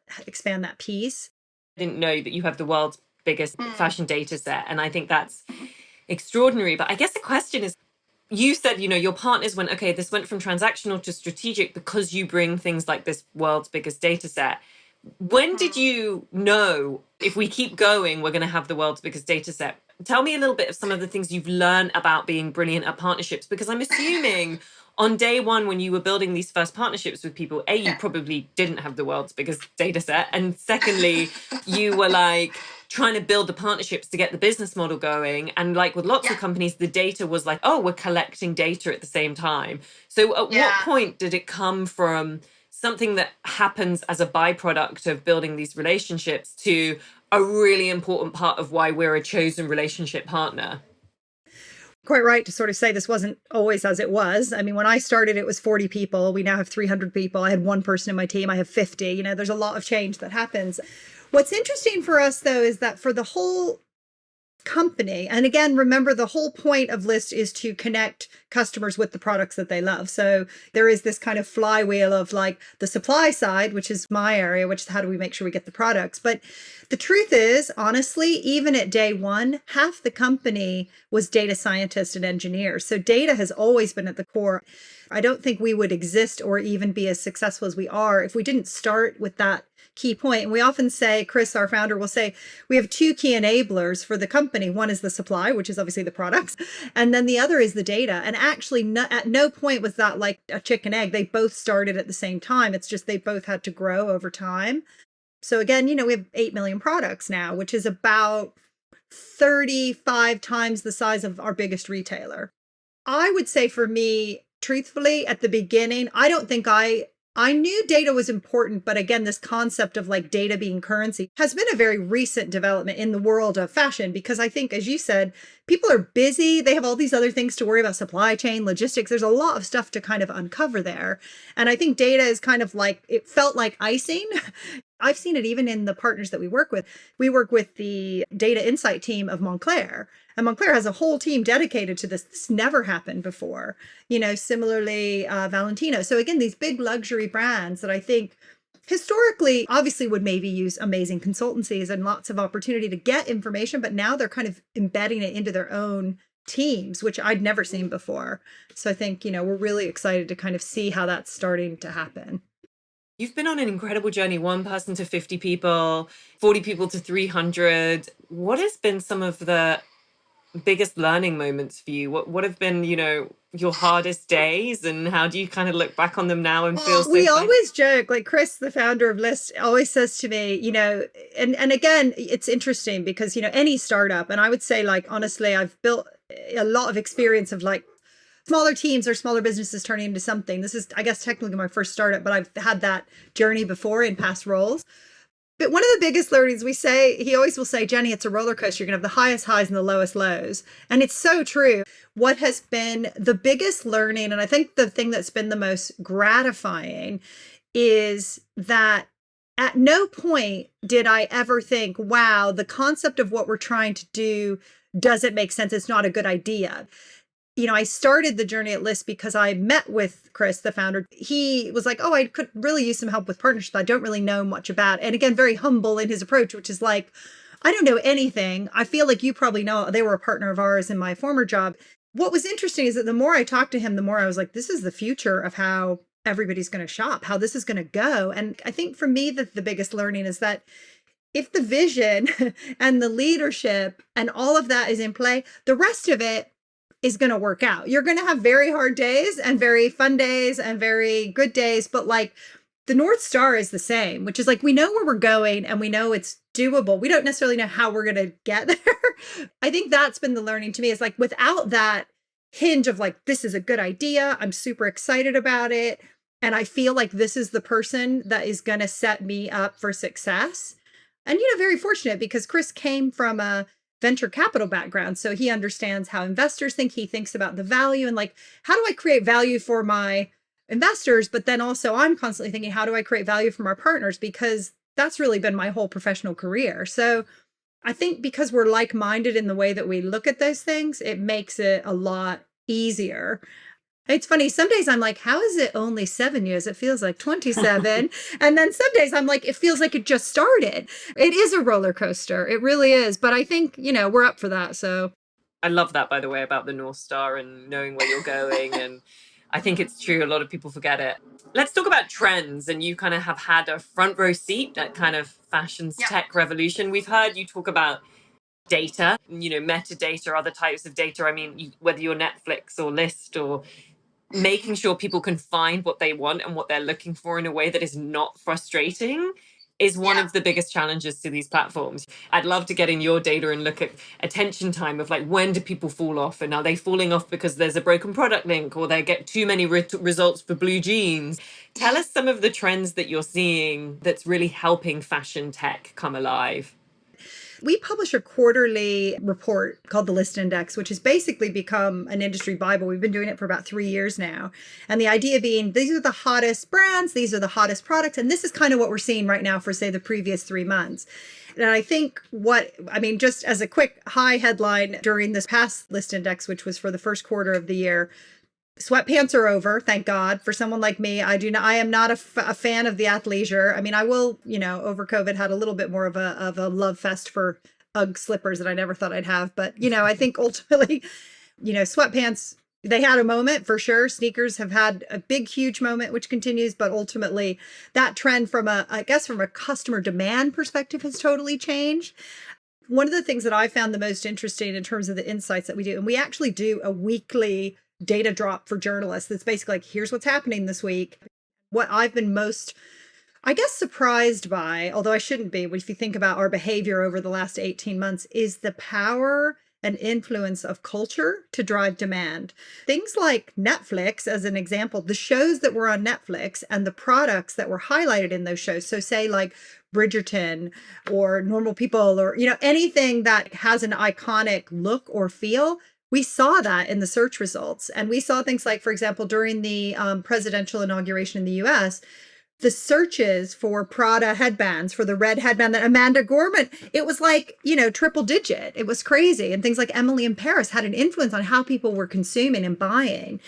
S2: piece.
S3: I didn't know that you have the world's biggest fashion data set, and I think that's extraordinary. But I guess the question is, you said, your partners went, okay, this went from transactional to strategic because you bring things like this world's biggest data set. When did you know, if we keep going, we're going to have the world's biggest data set? Tell me a little bit of some of the things you've learned about being brilliant at partnerships, because I'm assuming on day one, when you were building these first partnerships with people, A, you probably didn't have the world's biggest data set. And secondly, you were like trying to build the partnerships to get the business model going. And like with lots of companies, the data was like, oh, we're collecting data at the same time. So at what point did it come from something that happens as a byproduct of building these relationships to a really important part of why we're a chosen relationship partner?
S2: quite right to sort of say this wasn't always as it was. I mean, when I started, it was 40 people. We now have 300 people. I had one person in my team. I have 50. You know, there's a lot of change that happens. What's interesting for us, though, is that for the whole company, and again, remember the whole point of Lyst is to connect customers with the products that they love. So there is this kind of flywheel of like the supply side, which is my area, which is how do we make sure we get the products. But the truth is, honestly, even at day one, half the company was data scientists and engineers. So data has always been at the core. I don't think we would exist or even be as successful as we are if we didn't start with that key point. And we often say, Chris, our founder, will say, we have two key enablers for the company. One is the supply, which is obviously the products. And then the other is the data. And actually, at no point was that like a chicken egg. They both started at the same time. It's just they both had to grow over time. So again, you know, we have 8 million products now, which is about 35 times the size of our biggest retailer. I would say for me, truthfully, at the beginning, I don't think I knew data was important, but again, this concept of like data being currency has been a very recent development in the world of fashion, because I think, as you said, people are busy. They have all these other things to worry about, supply chain, logistics. There's a lot of stuff to kind of uncover there. And I think data is kind of like, it felt like icing. I've seen it even in the partners that we work with. We work with the data insight team of Montclair. And Montclair has a whole team dedicated to this. This never happened before. You know, similarly, Valentino. So again, these big luxury brands that I think historically obviously would maybe use amazing consultancies and lots of opportunity to get information, but now they're kind of embedding it into their own teams, which I'd never seen before. So I think, you know, we're really excited to kind of see how that's starting to happen.
S3: You've been on an incredible journey, 1 person to 50 people, 40 people to 300. What has been some of the biggest learning moments for you? What have been, you know, your hardest days, and how do you kind of look back on them now and feel so
S2: we always joke, like Chris, the founder of Lyst, always says to me, you know, and again, it's interesting because, you know, any startup, and I would say, like, honestly, I've built a lot of experience of like smaller teams or smaller businesses turning into something. This is, I guess, technically my first startup, but I've had that journey before in past roles. But one of the biggest learnings we say, he always will say, Jenny, it's a roller coaster. You're going to have the highest highs and the lowest lows. And it's so true. What has been the biggest learning, and I think the thing that's been the most gratifying, is that at no point did I ever think, wow, the concept of what we're trying to do doesn't make sense. It's not a good idea. You know, I started the journey at Lyst because I met with Chris, the founder. He was like, oh, I could really use some help with partnership. I don't really know much about. And again, very humble in his approach, which is like, I don't know anything. I feel like you probably know. They were a partner of ours in my former job. What was interesting is that the more I talked to him, the more I was like, this is the future of how everybody's going to shop, how this is going to go. And I think for me, the biggest learning is that if the vision and the leadership and all of that is in play, the rest of it is going to work out. You're going to have very hard days and very fun days and very good days, but like the North Star is the same, which is like, we know where we're going and we know it's doable. We don't necessarily know how we're going to get there. I think that's been the learning to me, is like, without that hinge of like, this is a good idea, I'm super excited about it, and I feel like this is the person that is going to set me up for success. And, you know, very fortunate because Chris came from a venture capital background. So he understands how investors think. He thinks about the value and like, how do I create value for my investors? But then also I'm constantly thinking, how do I create value from our partners? Because that's really been my whole professional career. So I think because we're like-minded in the way that we look at those things, it makes it a lot easier. It's funny. Some days I'm like, how is it only 7 years? It feels like 27. And then some days I'm like, it feels like it just started. It is a roller coaster. It really is. But I think, you know, we're up for that. So
S3: I love that, by the way, about the North Star and knowing where you're going. And I think it's true. A lot of people forget it. Let's talk about trends. And you kind of have had a front row seat at kind of fashion's tech revolution. We've heard you talk about data, you know, metadata, other types of data. I mean, whether you're Netflix or Lyst, or making sure people can find what they want and what they're looking for in a way that is not frustrating is one of the biggest challenges to these platforms. I'd love to get in your data and look at attention time of like, when do people fall off, and are they falling off because there's a broken product link or they get too many results for blue jeans? Tell us some of the trends that you're seeing that's really helping fashion tech come alive.
S2: We publish a quarterly report called the Lyst Index, which has basically become an industry Bible. We've been doing it for about 3 years now. And the idea being, these are the hottest brands, these are the hottest products. And this is kind of what we're seeing right now for, say, the previous 3 months. And I think just as a quick high headline during this past Lyst Index, which was for the first quarter of the year, sweatpants are over, thank God. For someone like me, I am not a fan of the athleisure. I mean, I will, over COVID had a little bit more of a love fest for UGG slippers that I never thought I'd have. But, I think ultimately, sweatpants, they had a moment for sure. Sneakers have had a big, huge moment, which continues. But ultimately, that trend from a customer demand perspective has totally changed. One of the things that I found the most interesting in terms of the insights that we do, and we actually do a weekly data drop for journalists that's basically like, here's what's happening this week. What I've been most, surprised by, although I shouldn't be, if you think about our behavior over the last 18 months, is the power and influence of culture to drive demand. Things like Netflix, as an example, the shows that were on Netflix and the products that were highlighted in those shows. So say like Bridgerton or Normal People or, anything that has an iconic look or feel. We saw that in the search results. And we saw things like, for example, during the presidential inauguration in the US, the searches for Prada headbands, for the red headband that Amanda Gorman, it was like, triple digit. It was crazy. And things like Emily in Paris had an influence on how people were consuming and buying.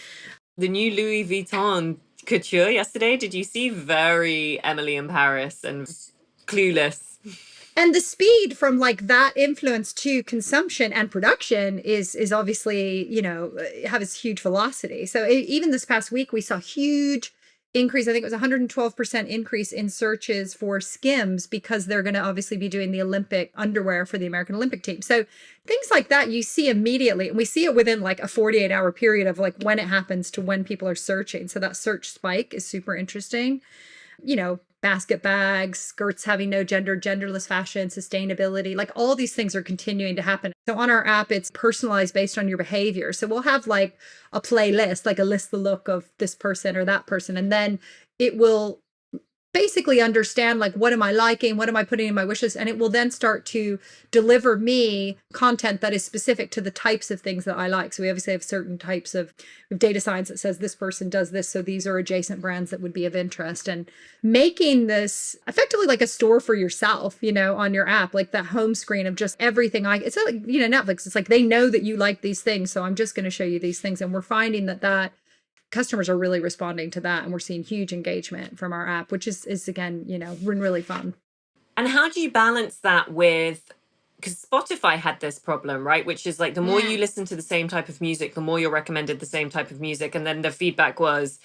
S3: The new Louis Vuitton couture yesterday, did you see? Very Emily in Paris and Clueless.
S2: And the speed from like that influence to consumption and production is obviously, has huge velocity. So even this past week, we saw huge increase. I think it was 112% increase in searches for Skims because they're going to obviously be doing the Olympic underwear for the American Olympic team. So things like that you see immediately. And we see it within like a 48-hour period of like when it happens to when people are searching. So that search spike is super interesting. Basket bags, skirts having no gender, genderless fashion, sustainability, like all these things are continuing to happen. So on our app, it's personalized based on your behavior. So we'll have like a playlist, like a list the look of this person or that person. And then it will basically understand like, what am I liking? What am I putting in my wishes? And it will then start to deliver me content that is specific to the types of things that I like. So we obviously have certain types of data science that says this person does this. So these are adjacent brands that would be of interest, and making this effectively like a store for yourself, on your app, like that home screen of just everything. It's like, Netflix, it's like, they know that you like these things. So I'm just going to show you these things. And we're finding that customers are really responding to that, and we're seeing huge engagement from our app, which is again, really fun.
S3: And how do you balance that with, because Spotify had this problem, right? Which is like, the more you listen to the same type of music, the more you're recommended the same type of music. And then the feedback was,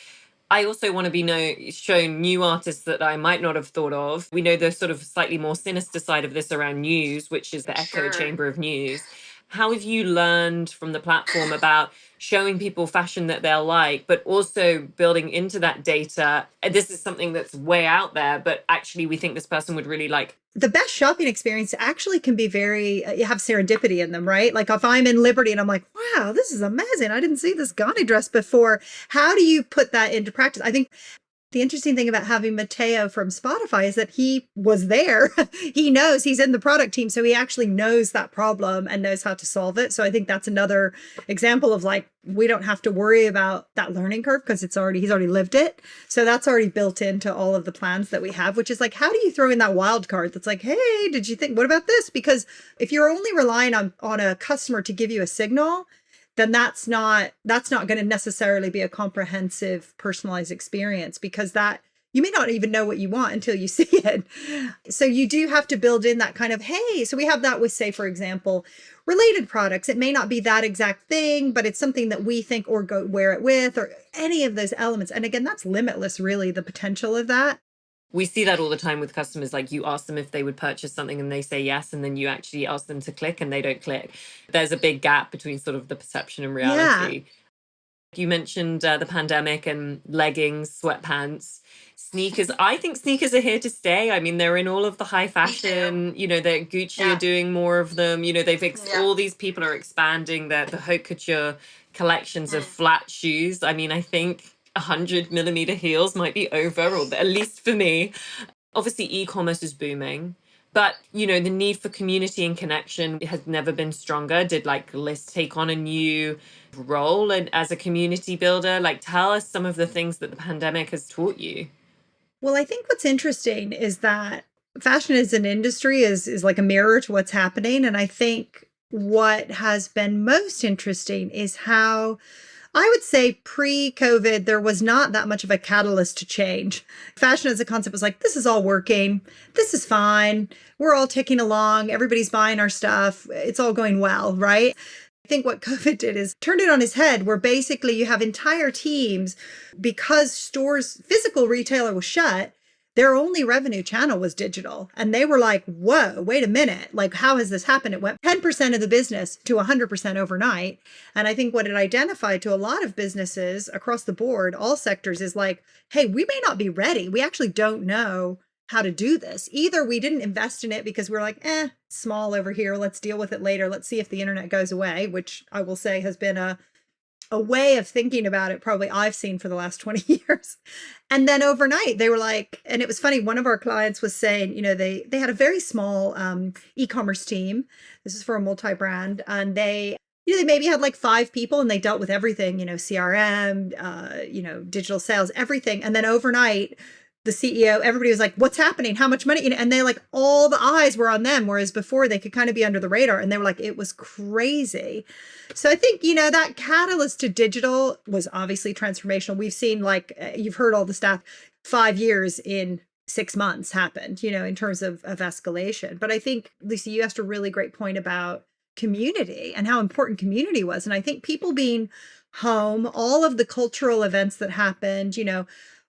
S3: I also want to be shown new artists that I might not have thought of. We know the sort of slightly more sinister side of this around news, which is the echo chamber of news. How have you learned from the platform about showing people fashion that they'll like, but also building into that data? And this is something that's way out there, but actually we think this person would really like.
S2: The best shopping experience actually can be you have serendipity in them, right? Like if I'm in Liberty and I'm like, wow, this is amazing. I didn't see this Ganni dress before. How do you put that into practice? I think the interesting thing about having Matteo from Spotify is that he was there. He knows, he's in the product team. So he actually knows that problem and knows how to solve it. So I think that's another example of like, we don't have to worry about that learning curve because he's already lived it. So that's already built into all of the plans that we have, which is like, how do you throw in that wild card that's like, hey, did you think, what about this? Because if you're only relying on a customer to give you a signal, then that's not going to necessarily be a comprehensive, personalized experience, because that you may not even know what you want until you see it. So you do have to build in that kind of, hey, so we have that with, say, for example, related products. It may not be that exact thing, but it's something that we think or go wear it with, or any of those elements. And again, that's limitless, really, the potential of that.
S3: We see that all the time with customers. Like, you ask them if they would purchase something and they say yes, and then you actually ask them to click and they don't click. There's a big gap between sort of the perception and reality. Yeah. You mentioned the pandemic and leggings, sweatpants, sneakers. I think sneakers are here to stay. I mean, they're in all of the high fashion, they're Gucci are doing more of them. All these people are expanding the haute couture collections of flat shoes. I mean, I think 100mm heels might be over, or at least for me. Obviously, e-commerce is booming. But, the need for community and connection has never been stronger. Did like Lyst take on a new role as a community builder? Like, tell us some of the things that the pandemic has taught you.
S2: Well, I think what's interesting is that fashion as an industry is like a mirror to what's happening. And I think what has been most interesting is how I would say pre-COVID, there was not that much of a catalyst to change. Fashion as a concept was like, this is all working. This is fine. We're all ticking along. Everybody's buying our stuff. It's all going well, right? I think what COVID did is turned it on its head, where basically you have entire teams, because stores, physical retailer was shut, their only revenue channel was digital. And they were like, whoa, wait a minute. Like, how has this happened? It went 10% of the business to 100% overnight. And I think what it identified to a lot of businesses across the board, all sectors, is like, hey, we may not be ready. We actually don't know how to do this. Either we didn't invest in it because we're like, small over here. Let's deal with it later. Let's see if the internet goes away, which I will say has been a way of thinking about it probably I've seen for the last 20 years. And then overnight they were like, and it was funny, one of our clients was saying, they had a very small e-commerce team. This is for a multi-brand, and they maybe had like 5 people, and they dealt with everything, CRM, digital sales, everything. And then overnight, the CEO, everybody was like, what's happening? How much money? And they like, all the eyes were on them. Whereas before they could kind of be under the radar, and they were like, it was crazy. So I think, that catalyst to digital was obviously transformational. We've seen, like, you've heard all the stats, 5 years in 6 months happened, in terms of escalation. But I think, Lisa, you asked a really great point about community and how important community was. And I think people being home, all of the cultural events that happened,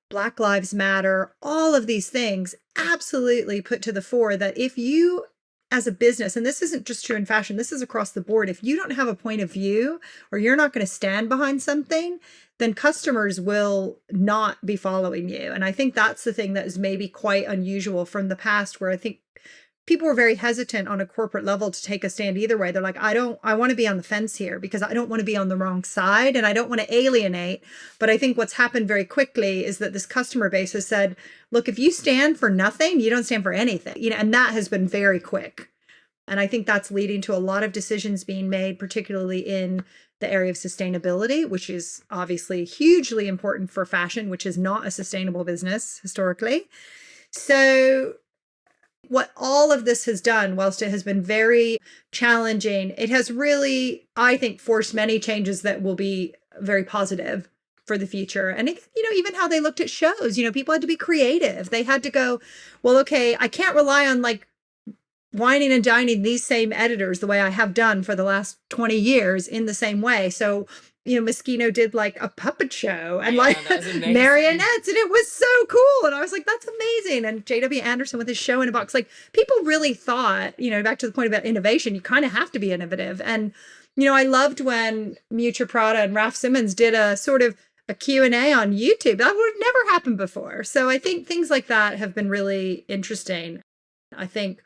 S2: Black Lives Matter, all of these things absolutely put to the fore that if you, as a business, and this isn't just true in fashion, this is across the board, if you don't have a point of view, or you're not going to stand behind something, then customers will not be following you. And I think that's the thing that is maybe quite unusual from the past, where I think people were very hesitant on a corporate level to take a stand either way. They're like, I want to be on the fence here because I don't want to be on the wrong side and I don't want to alienate. But I think what's happened very quickly is that this customer base has said, look, if you stand for nothing, you don't stand for anything, and that has been very quick. And I think that's leading to a lot of decisions being made, particularly in the area of sustainability, which is obviously hugely important for fashion, which is not a sustainable business historically. So what all of this has done, whilst it has been very challenging, it has really, I think, forced many changes that will be very positive for the future. And, even how they looked at shows, people had to be creative. They had to go, well, okay, I can't rely on like whining and dining these same editors the way I have done for the last 20 years in the same way. So, Moschino did like a puppet show and marionettes, and it was so cool. And I was like, that's amazing. And J.W. Anderson with his show in a box, like people really thought, back to the point about innovation, you kind of have to be innovative. And, I loved when Miuccia Prada and Raf Simons did a sort of a Q&A on YouTube. That would have never happened before. So I think things like that have been really interesting. I think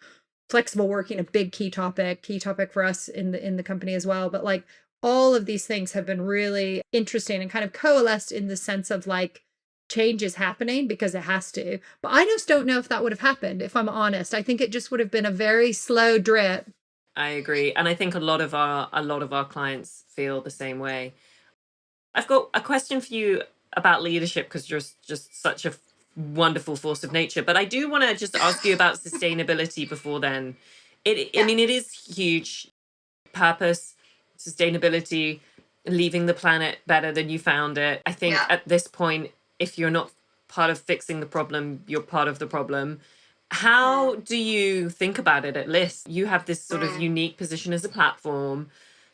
S2: flexible working, a big key topic for us in the company as well. But like, all of these things have been really interesting and kind of coalesced in the sense of like change is happening because it has to. But I just don't know if that would have happened, if I'm honest. I think it just would have been a very slow drip.
S3: I agree. And I think a lot of our clients feel the same way. I've got a question for you about leadership because you're just such a wonderful force of nature. But I do want to just ask you about sustainability before then. I mean, it is huge. Purpose, sustainability, leaving the planet better than you found it. I think at this point, if you're not part of fixing the problem, you're part of the problem. How do you think about it at Lyst? You have this sort of unique position as a platform.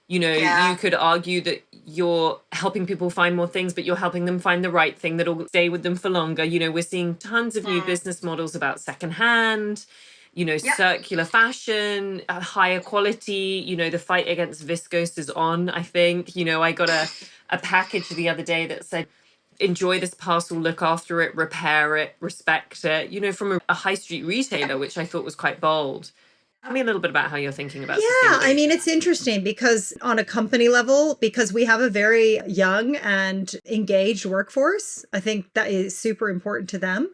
S3: You could argue that you're helping people find more things, but you're helping them find the right thing that'll stay with them for longer. We're seeing tons of new business models about secondhand, circular fashion, higher quality, the fight against viscose is on, I think. I got a package the other day that said, enjoy this parcel, look after it, repair it, respect it, from a high street retailer, which I thought was quite bold. Tell me a little bit about how you're thinking about sustainability.
S2: I mean, it's interesting because on a company level, because we have a very young and engaged workforce, I think that is super important to them.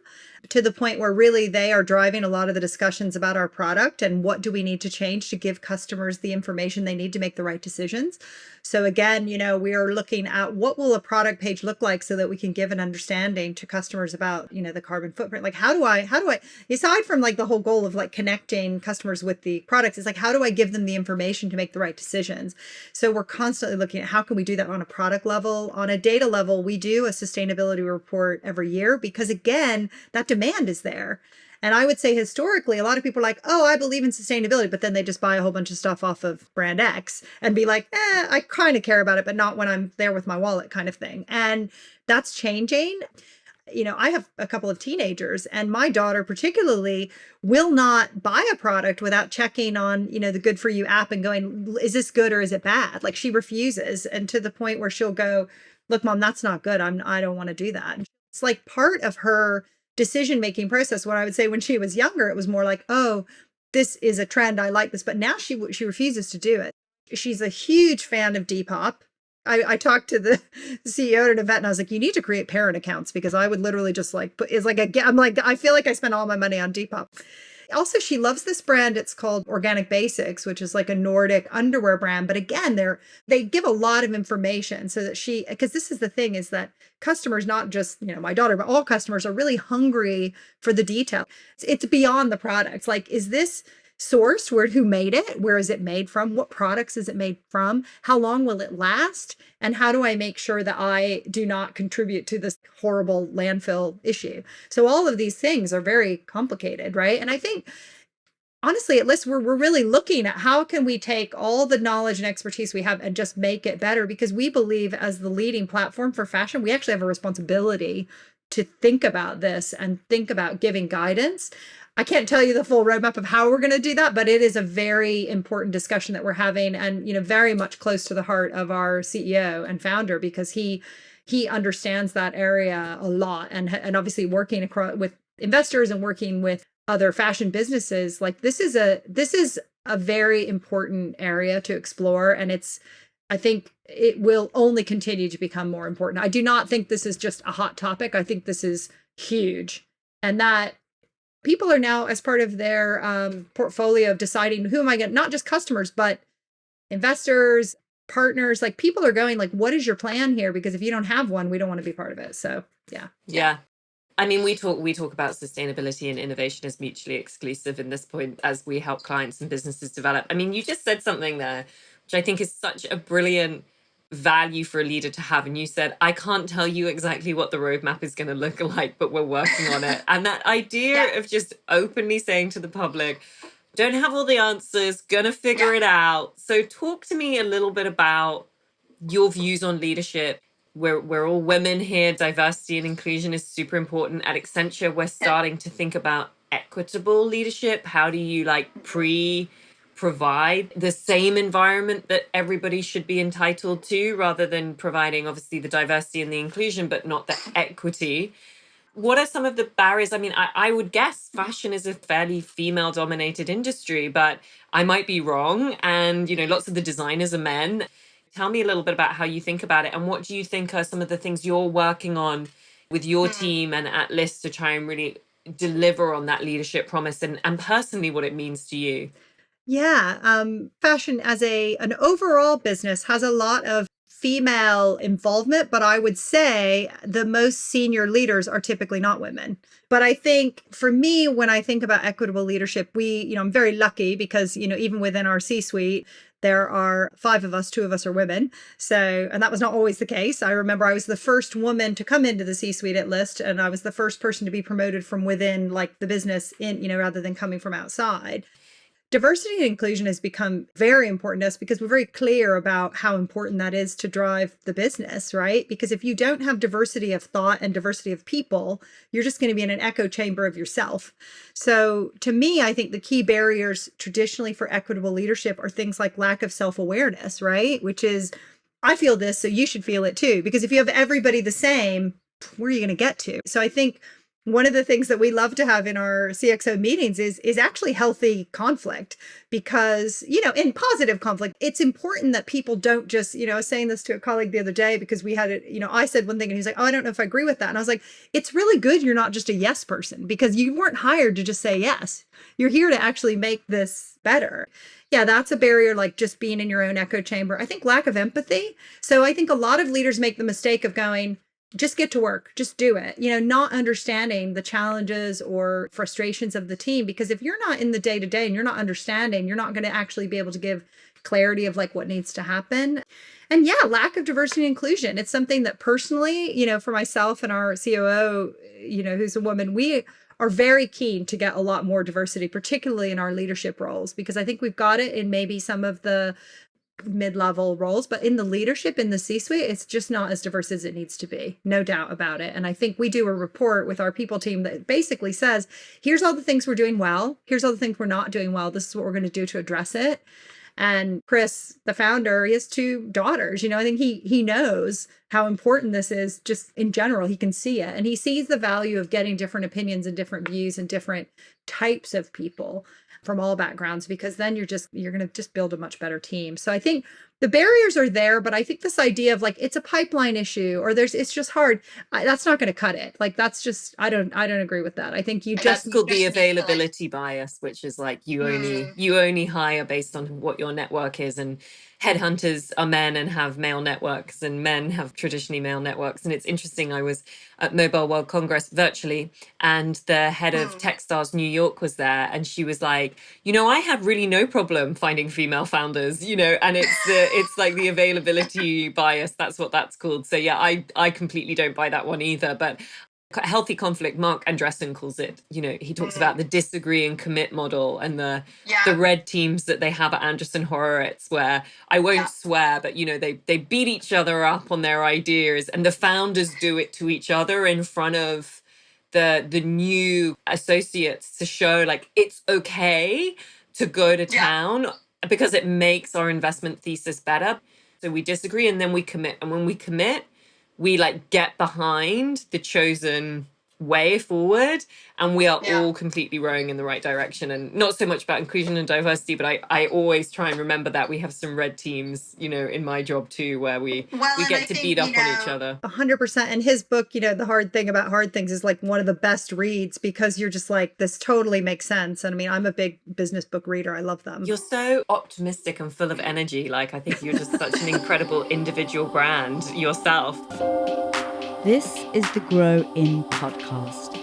S2: to the point where really they are driving a lot of the discussions about our product and what do we need to change to give customers the information they need to make the right decisions. So again, we are looking at what will a product page look like so that we can give an understanding to customers about, the carbon footprint. Like how do I, aside from like the whole goal of like connecting customers with the products, it's like, how do I give them the information to make the right decisions? So we're constantly looking at how can we do that on a product level. On a data level, we do a sustainability report every year because again, that demand is there. And I would say historically, a lot of people are like, oh, I believe in sustainability, but then they just buy a whole bunch of stuff off of brand X and be like, I kind of care about it, but not when I'm there with my wallet kind of thing. And that's changing. I have a couple of teenagers and my daughter particularly will not buy a product without checking on, the Good For You app and going, is this good or is it bad? Like she refuses. And to the point where she'll go, look, Mom, that's not good. I don't want to do that. It's like part of her decision-making process. What I would say when she was younger, it was more like, oh, this is a trend. I like this. But now she refuses to do it. She's a huge fan of Depop. I talked to the CEO at an event and I was like, you need to create parent accounts because I would literally just like put, I'm like, I feel like I spent all my money on Depop. Also, she loves this brand. It's called Organic Basics, which is like a Nordic underwear brand. But again, they give a lot of information so that because this is the thing is that customers, not just, my daughter, but all customers are really hungry for the detail. It's beyond the products. Like, is this sourced? Who made it? Where is it made from? What products is it made from? How long will it last? And how do I make sure that I do not contribute to this horrible landfill issue? So all of these things are very complicated, right? And I think, honestly, at Lyst, we're really looking at how can we take all the knowledge and expertise we have and just make it better, because we believe as the leading platform for fashion, we actually have a responsibility to think about this and think about giving guidance. I can't tell you the full roadmap of how we're going to do that, but it is a very important discussion that we're having and, very much close to the heart of our CEO and founder, because he understands that area a lot. And obviously working across with investors and working with other fashion businesses, like this is a very important area to explore. And I think it will only continue to become more important. I do not think this is just a hot topic. I think this is huge. And that people are now, as part of their portfolio of deciding who am I going to, not just customers, but investors, partners, like people are going like, what is your plan here? Because if you don't have one, we don't want to be part of it. So, yeah.
S3: Yeah. I mean, we talk about sustainability and innovation as mutually exclusive in this point as we help clients and businesses develop. I mean, you just said something there, which I think is such a brilliant value for a leader to have. And you said, I can't tell you exactly what the roadmap is going to look like, but we're working on it. And that idea of just openly saying to the public, don't have all the answers, gonna figure it out. So talk to me a little bit about your views on leadership. We're all women here. Diversity and inclusion is super important. At Accenture, we're starting to think about equitable leadership. How do you provide the same environment that everybody should be entitled to, rather than providing obviously the diversity and the inclusion, but not the equity? What are some of the barriers? I mean, I would guess fashion is a fairly female dominated industry, but I might be wrong. And, lots of the designers are men. Tell me a little bit about how you think about it. And what do you think are some of the things you're working on with your team and at Lyst to try and really deliver on that leadership promise and personally what it means to you?
S2: Yeah. Fashion as an overall business has a lot of female involvement, but I would say the most senior leaders are typically not women. But I think for me, when I think about equitable leadership, I'm very lucky because, even within our C-suite, there are 5 of us, 2 of us are women. So, and that was not always the case. I remember I was the first woman to come into the C-suite at Lyst, and I was the first person to be promoted from within the business rather than coming from outside. Diversity and inclusion has become very important to us because we're very clear about how important that is to drive the business, right? Because if you don't have diversity of thought and diversity of people, you're just going to be in an echo chamber of yourself. So to me, I think the key barriers traditionally for equitable leadership are things like lack of self-awareness, right? Which is, I feel this, so you should feel it too. Because if you have everybody the same, where are you going to get to? So I think one of the things that we love to have in our CXO meetings is actually healthy conflict, because, in positive conflict, it's important that people don't just, I was saying this to a colleague the other day because we had it, I said one thing and he's like, oh, I don't know if I agree with that. And I was like, it's really good you're not just a yes person, because you weren't hired to just say yes. You're here to actually make this better. Yeah, that's a barrier, like just being in your own echo chamber. I think lack of empathy. So I think a lot of leaders make the mistake of going, just get to work, just do it, not understanding the challenges or frustrations of the team. Because if you're not in the day to day and you're not understanding, you're not going to actually be able to give clarity of like what needs to happen. And yeah, lack of diversity and inclusion. It's something that personally, for myself and our COO, who's a woman, we are very keen to get a lot more diversity, particularly in our leadership roles, because I think we've got it in maybe some of the mid-level roles, but in the leadership, in the C-suite, it's just not as diverse as it needs to be. No doubt about it. And I think we do a report with our people team that basically says, here's all the things we're doing well. Here's all the things we're not doing well. This is what we're going to do to address it. And Chris, the founder, he has 2 daughters. I think he knows how important this is just in general. He can see it. And he sees the value of getting different opinions and different views and different types of people from all backgrounds, because then you're going to just build a much better team. So I think the barriers are there, but I think this idea of like, it's a pipeline issue or it's just hard. That's not going to cut it. Like, that's just, I don't agree with that. I think
S3: that's called the availability bias, which is like you only hire based on what your network is. And headhunters are men and have male networks, and men have traditionally male networks. And it's interesting. I was at Mobile World Congress virtually, and the head of Techstars New York was there, and she was like, I have really no problem finding female founders, and it's like the availability bias. That's what that's called. So yeah, I completely don't buy that one either. But healthy conflict, Mark Andreessen calls it, he talks about the disagree and commit model, and the red teams that they have at Andreessen Horowitz, where I won't swear, but they beat each other up on their ideas, and the founders do it to each other in front of the new associates to show like it's okay to go to town because it makes our investment thesis better. So we disagree and then we commit, and when we commit, we like get behind the chosen way forward, and we are all completely rowing in the right direction. And not so much about inclusion and diversity, but I always try and remember that we have some red teams, in my job too, where we get to beat up on each other.
S2: 100%. And his book, The Hard Thing About Hard Things, is like one of the best reads, because you're just like, this totally makes sense. And I mean, I'm a big business book reader. I love them.
S3: You're so optimistic and full of energy. Like, I think you're just such an incredible individual brand yourself.
S1: This is the Grow In podcast.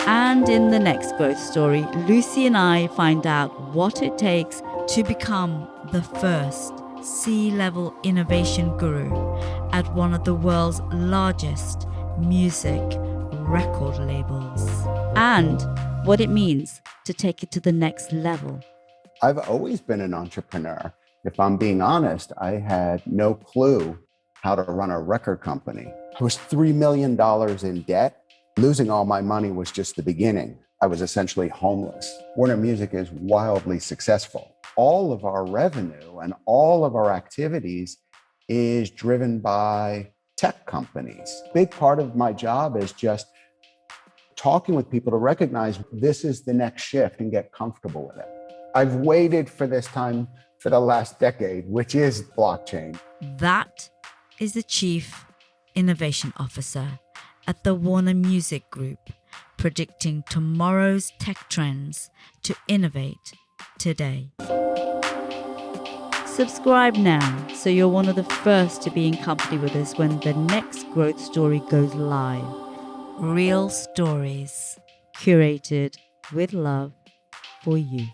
S1: And in the next growth story, Lucy and I find out what it takes to become the first C-level innovation guru at one of the world's largest music record labels, and what it means to take it to the next level.
S4: I've always been an entrepreneur. If I'm being honest, I had no clue how to run a record company. I was $3 million in debt. Losing all my money was just the beginning. I was essentially homeless. Warner Music is wildly successful. All of our revenue and all of our activities is driven by tech companies. Big part of my job is just talking with people to recognize this is the next shift and get comfortable with it. I've waited for this time for the last decade, which is blockchain.
S1: That is the Chief Innovation Officer at the Warner Music Group, predicting tomorrow's tech trends to innovate today. Subscribe now so you're one of the first to be in company with us when the next growth story goes live. Real stories, curated with love for you.